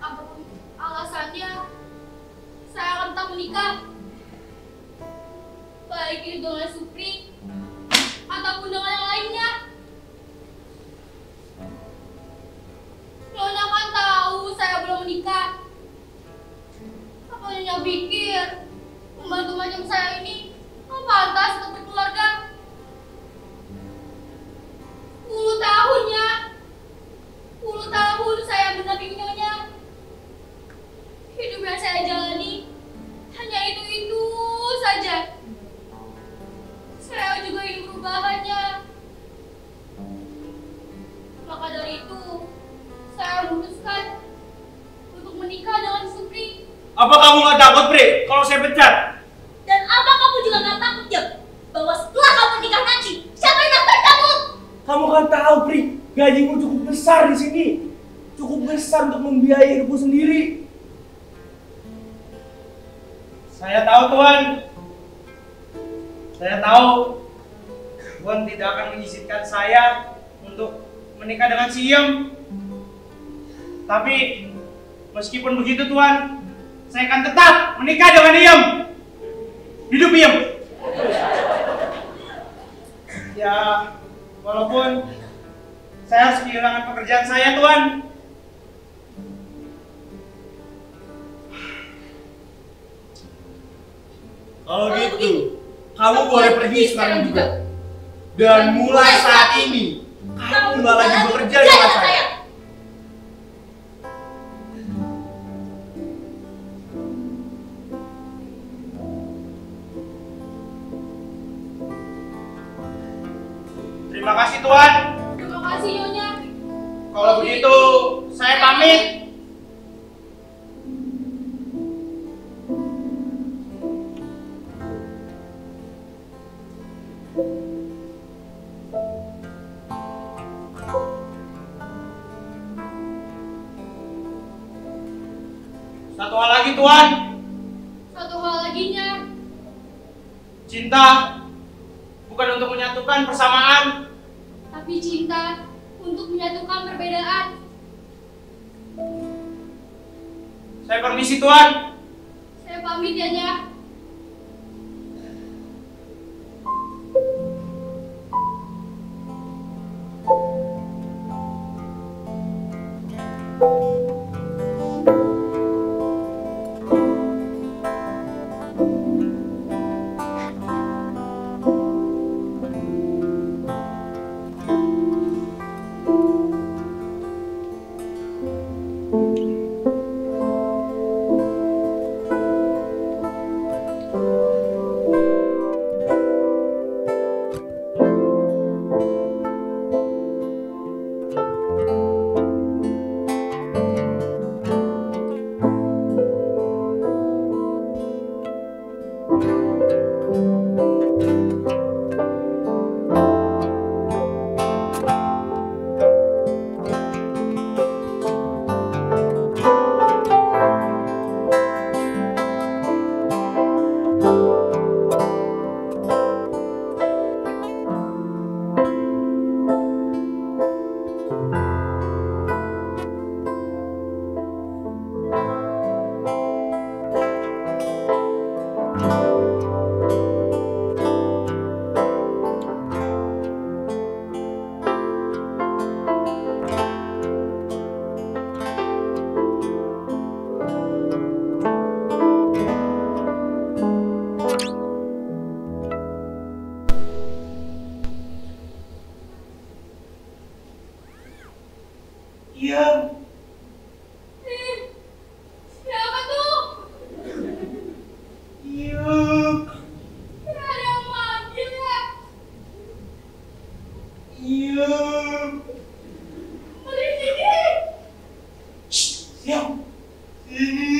apapun alasannya, saya akan tetap menikah. Baik itu dengan Supri ataupun dengan yang lainnya. Nyonya kan tahu saya belum menikah. Apa Nyonya pikir pembantu macam saya ini pantas untuk berkeluarga? 10 tahunnya, 10 tahun saya mendampingi Nyonya. Hidup yang saya jalani hanya itu saja. Saya juga ingin perubahannya. Maka dari itu, saya memutuskan untuk menikah dengan Supri. Apa kamu nggak takut, Pri, kalau saya pecat? Dan apa kamu juga nggak takut, ya, bahwa setelah kamu nikah nanti, siapa yang nafkahin kamu? Kamu kan tahu, Pri, gajimu cukup besar di sini. Cukup besar untuk membiayai hidupku sendiri. Saya tahu, Tuan. Saya tahu Tuan tidak akan mengizinkan saya untuk menikah dengan si Iem. Tapi meskipun begitu Tuan, saya akan tetap menikah dengan Iem. Hidup Iem. Ya, walaupun saya harus kehilangan pekerjaan saya Tuan. Kalau gitu, kamu boleh pergi sekarang juga. Dan mulai saat ini, kamu nggak lagi bekerja dengan saya. Terima kasih Tuan. Terima kasih Nyonya. Kalau begitu, saya pamit. Satu hal lagi Tuan. Satu hal laginya. Cinta bukan untuk menyatukan persamaan, Tapi cinta untuk menyatukan perbedaan. saya permisi Tuan. Saya pamit ya, Nya. Iem. Siapa tuh? Iem. Ada yang manggil ya? Iem. Mari sini. Iem. Sini.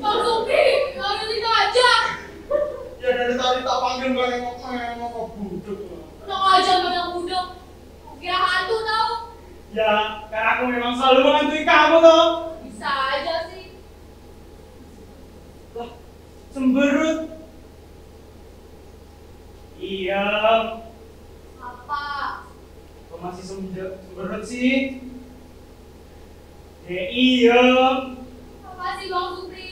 Bang Supri, lagi kita aja. Ya dari tadi tak panggil gak nengok-nengok kok budek. Tenang aja banyak budak. Kira hantu tau? Ya, karena aku memang selalu menghantui kamu toh. Bisa aja sih. Lah, cemberut. Iya. Apa? Kok masih cemberut sih? Iya. Apa sih Bang Supri?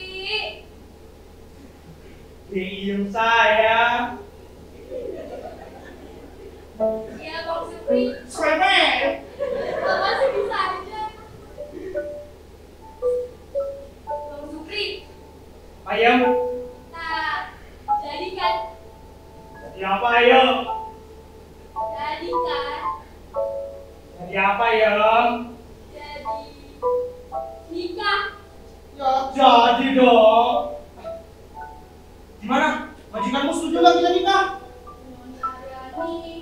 Iya saya. Iya Bang Supri. Serempet. Apa sih bisa aja? Bang Supri. Ayam. Nah, jadi kan? Jadi apa ayam? Jadi kan? Jadi apa ayam? Jadi nikah. Ya jadi dong. Gimana? Majikanmu setuju nggak kita nikah? Nyonya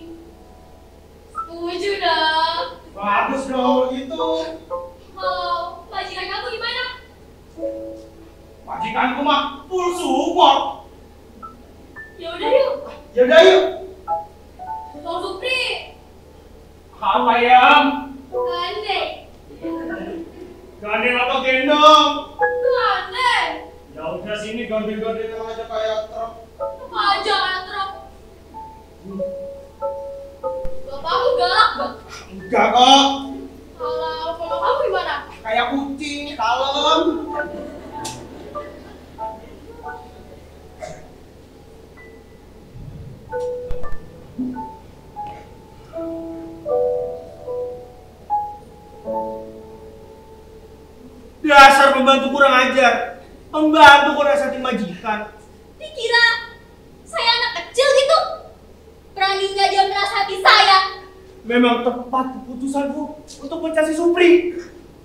setuju dong. Bagus dong itu. Kalau majikan kamu gimana? Majikanku mah full support. Ya udah yuk. Yaudah yuk. Bang Supri, Apa ayam? gandeng. Gandeng atau gendong? Gandeng. Ya udah sini gandeng-gandeng aja kayak truk. Apa aja kan truk? Bapakku galak banget. Enggak kok. Kalau kamu gimana? Kayak kucing, kalem. Dasar pembantu kurang ajar. Pembantu kok nasehatin majikan. Dikira saya anak kecil gitu? Beraninya dia menasihati saya. Memang tepat keputusanku untuk mencari Supri.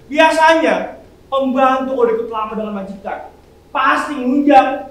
Biasanya pembantu kalau ikut lama dengan majikan pasti ngunjang.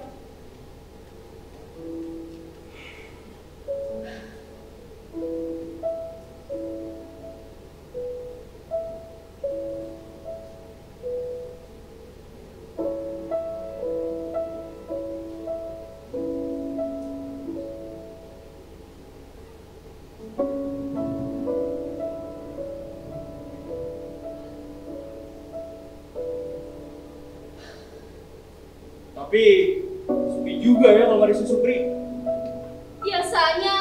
Tapi sepi juga ya kalau nggak ada si Supri. Biasanya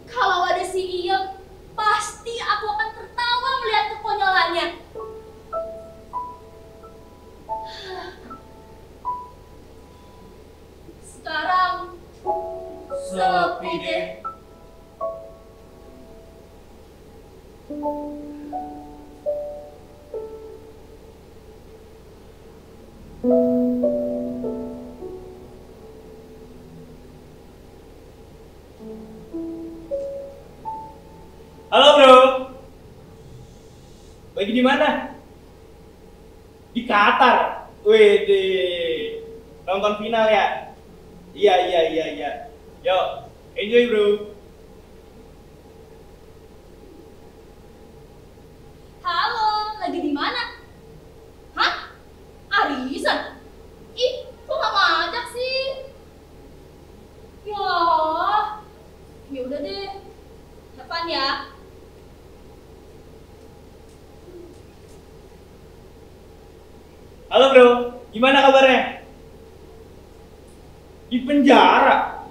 kalau ada si Iem, pasti aku akan tertawa melihat kekonyolannya. Sekarang sepi deh. Halo bro, lagi di mana? Di Qatar. Wih, nonton final ya? Iya. Yuk, enjoy bro. Halo, lagi di mana? Hah? Arisan? Ih, kok gak ngajak sih? Ya udah deh. Depan ya. Halo bro, gimana kabarnya? Di penjara?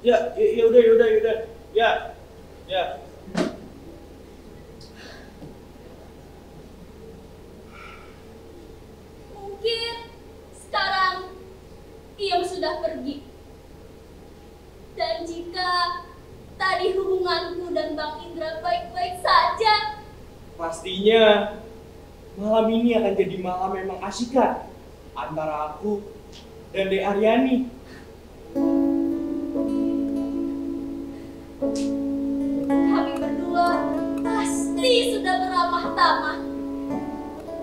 Ya udah. Ya. Mungkin sekarang Iem sudah pergi. Dan jika tadi hubunganku dan Bang Indra baik-baik saja, Pastinya malam ini akan jadi malam yang mengasihkan antara aku dan Dek Aryani. kami berdua pasti sudah beramah tamah.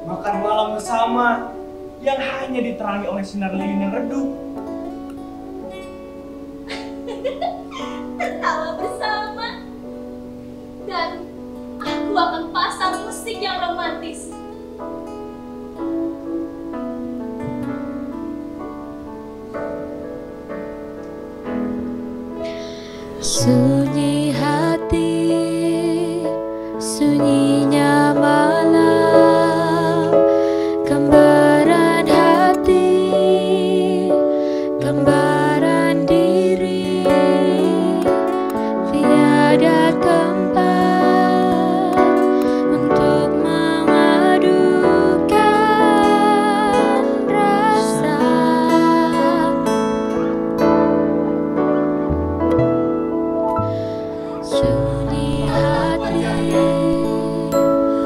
Makan malam bersama yang hanya diterangi oleh sinar lilin yang redup. Tertawa bersama. Dan aku akan pasang musik yang romantis. Sunyi hati, sunyinya malam, gambaran hati, gambaran diri, tiada tempat untuk mengadukan rasa. Sunyi hati,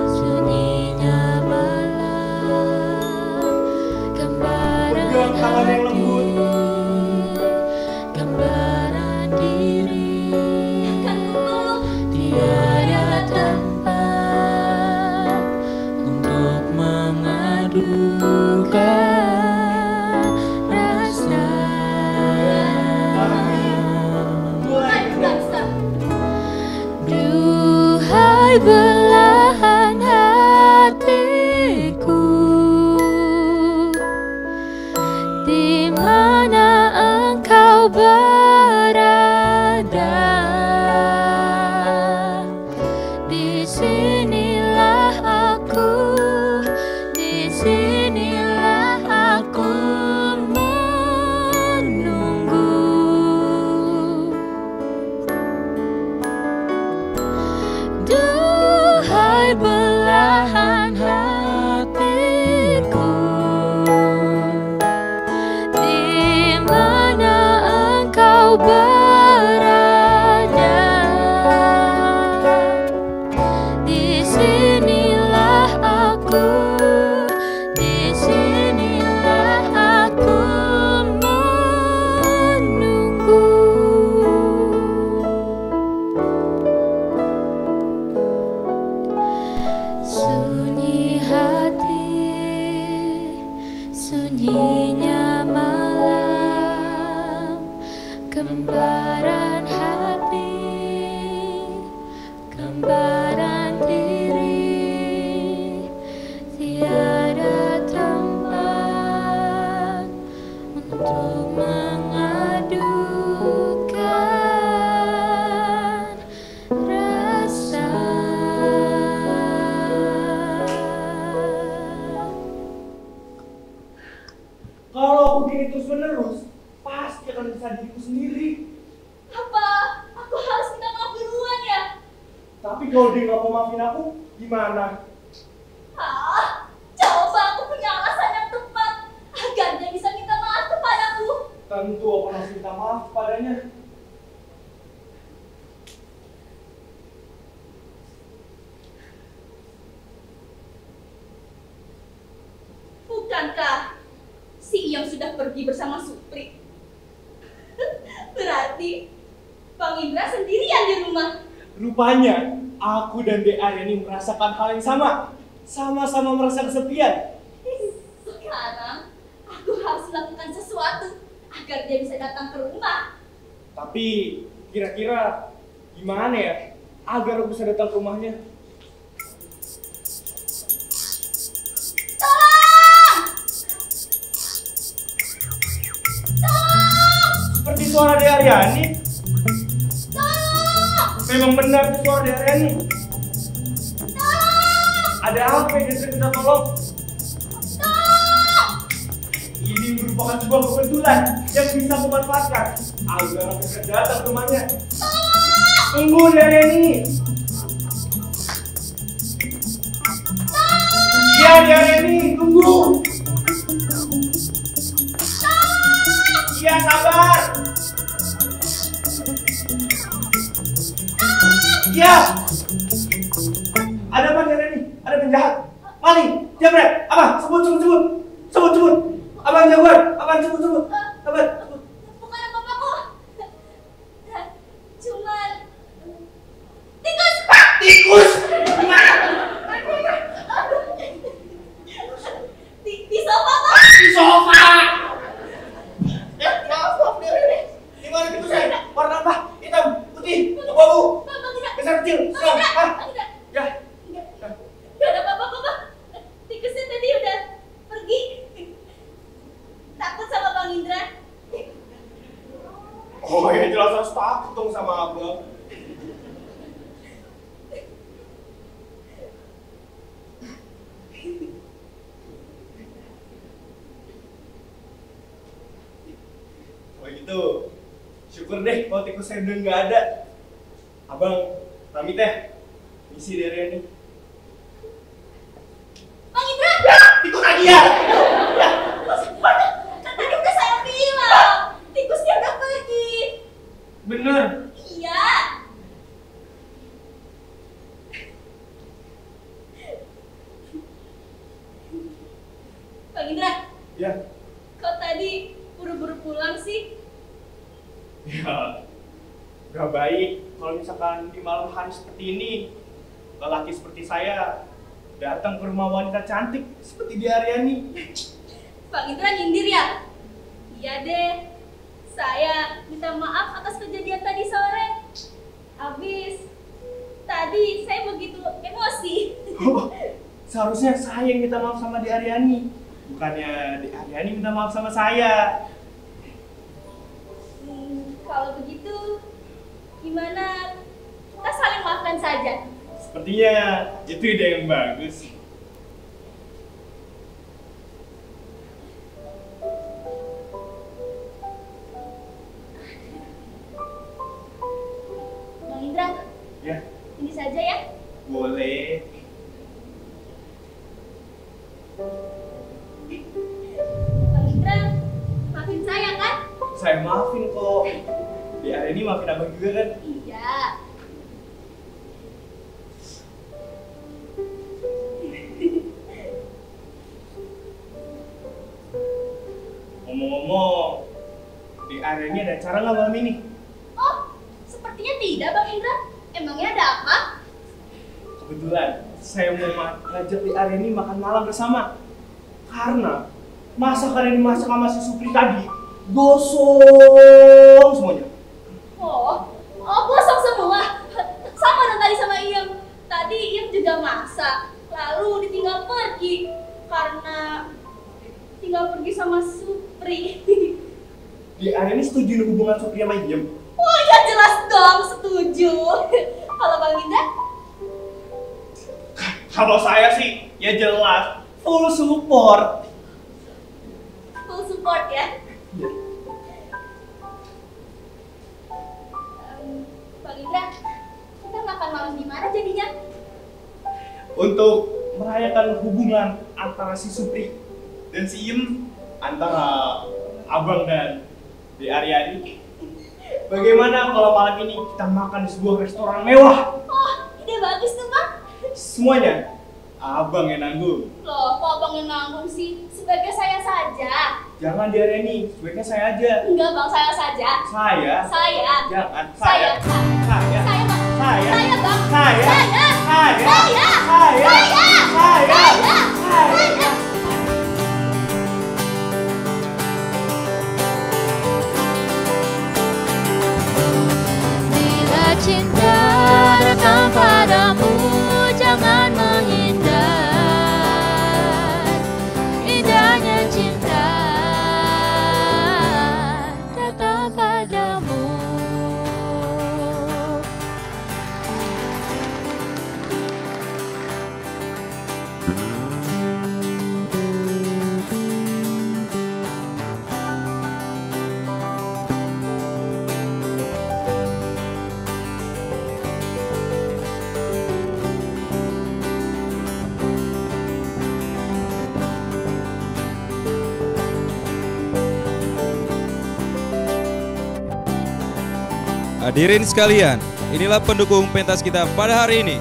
sunyinya malam, gambaran Pegang tangan yang lembut. hati, gambaran diri, Kan kukuluk tiada tempat untuk mengadukan rasa. mulai berdansa. Duhai belahan hatiku, di mana engkau berada? Di sinilah aku, di sinilah aku menunggu. Gambaran diri tiada tempat untuk mengadukan rasa. Kalau aku gini terus menerus, pasti akan bisa diriku sendiri. Apa? Aku harus minta maaf duluan ya? Tapi kalau dia nggak mau maafin aku, gimana? Coba aku punya alasan yang tepat agar dia bisa minta maaf kepadaku. Tentu aku harus minta maaf padanya. Bukankah si Iyam sudah pergi bersama Supri? Berarti Bang Indra sendirian di rumah. Rupanya, aku dan Dek Aryani merasakan hal yang sama. Sama-sama merasa kesepian. Sekarang aku harus lakukan sesuatu agar dia bisa datang ke rumah. Tapi, kira-kira gimana ya agar aku bisa datang ke rumahnya? Tolong! Seperti suara Dek Aryani. Tolong! Memang benar itu suara Dek Aryani. Ada apa yang bisa kita tolong? Ini merupakan sebuah kebetulan yang bisa kumanfaatkan agar aku bisa datang ke rumahnya. Tunggu Dek Aryani. Iya Dek Aryani, tunggu. Iya sabar. Iya. Ada apa Dek Aryani? Ada penjahat, maling, jambret, apa? Sebut. Abang jagoan, abang sebut. Sabar. Bukan apa-apa kok. Cuman tikus. Tikus. Gimana? Di sofa kok. Di sofa. Maaf Dek Aryani. Di mana tikusnya? Warna apa? Hitam, putih, abu-abu, besar kecil, sedang. Ya. Gak ada apa-apa kok, Bang. Tikusnya tadi udah pergi. Takut sama Bang Indra. Oh ya jelas harus takut dong sama abang. Oh gitu, syukur deh kalau tikus saya udah nggak ada. Abang, pamit ya. Misi dari ini. Bang Indra! Tikus lagi ya. Kan tadi udah saya bilang. Tikusnya udah pergi. Bener. Iya. Bang Indra, Ya. kok tadi buru-buru pulang sih? Ya. Gak baik kalau misalkan di malam hari seperti ini lelaki seperti saya datang ke rumah wanita cantik seperti Dek Aryani. Bang Indra nyindir ya? Iya deh. Saya minta maaf atas kejadian tadi sore. Habis tadi saya begitu emosi. Oh, seharusnya saya yang minta maaf sama Dek Aryani, bukannya Dek Aryani minta maaf sama saya. Kalau begitu, gimana kita saling maafkan saja? Sepertinya itu ide yang bagus. Bang Indra, Ya, ini saja ya. boleh. Bang Indra, maafin saya kan? Saya maafin kok. Dek Aryani maafin abang juga kan? Iya. Ngomong-ngomong, Dek Aryani ada acara nggak malam ini? Oh, sepertinya tidak Bang Indra. Emangnya ada apa? Kebetulan saya mau ngajak Dek Aryani makan malam bersama. Karena masakan yang dimasak sama si Supri tadi gosong semuanya. Oh, gosong semua. Sama dong tadi sama Iyam. udah masak, lalu ditinggal pergi karena tinggal pergi sama Supri. Di Aryani setuju nih hubungan Supri sama Iem? Oh ya jelas dong setuju. Kalau Bang Dinda? Kalau saya sih, ya jelas. Full support. Full support ya. Iya. Bang Indra, kita makan malam di mana jadinya? Untuk merayakan hubungan antara si Supri dan si Iem, antara Abang dan Di Aryani. Bagaimana kalau malam ini kita makan di sebuah restoran mewah? Oh, ide bagus tuh Bang. Semuanya Abang yang nanggung. Loh, kok Abang yang nanggung sih? Sebagai saya saja. Jangan Di Aryani, sebaiknya saya aja. Enggak Bang, saya saja. Saya. Saya. Jangan. Saya. Saya. Saya Bang. Saya. Saya Bang. Saya. Saya. Saya. Saya. Saya. Saya. Saya. Bila cinta datang padamu, jangan menghindar. Indahnya cinta datang padamu. Hadirin sekalian, inilah pendukung pentas kita pada hari ini.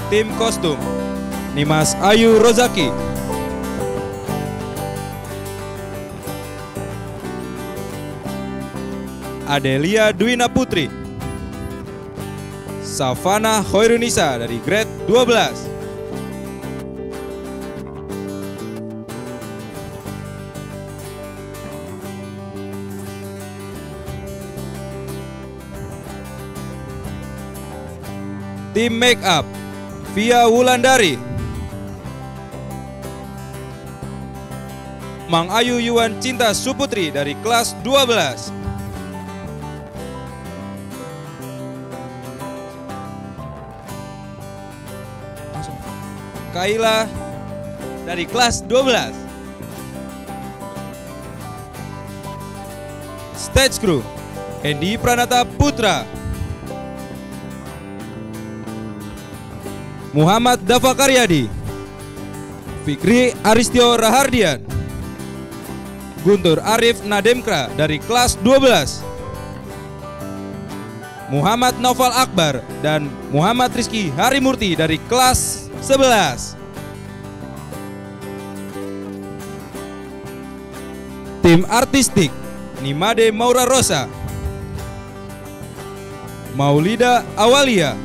Tim kostum, Nimas Ayu Rozaki, Adelia Dwina Putri, Savana Hoirunisa dari grade 12, tim make up, Via Wulandari, Mang Ayu Yuan Cinta Suputri dari kelas 12, Kaila dari kelas 12, Stage Crew, Hendy Pranata Putra, Muhammad Dafa Karyadi, Fikri Aristio Rahardian, Guntur Arif Nademkra dari kelas 12, Muhammad Noval Akbar dan Muhammad Rizky Harimurti dari kelas 11. Tim artistik, Nimade Maura Rosa, Maulida Awalia,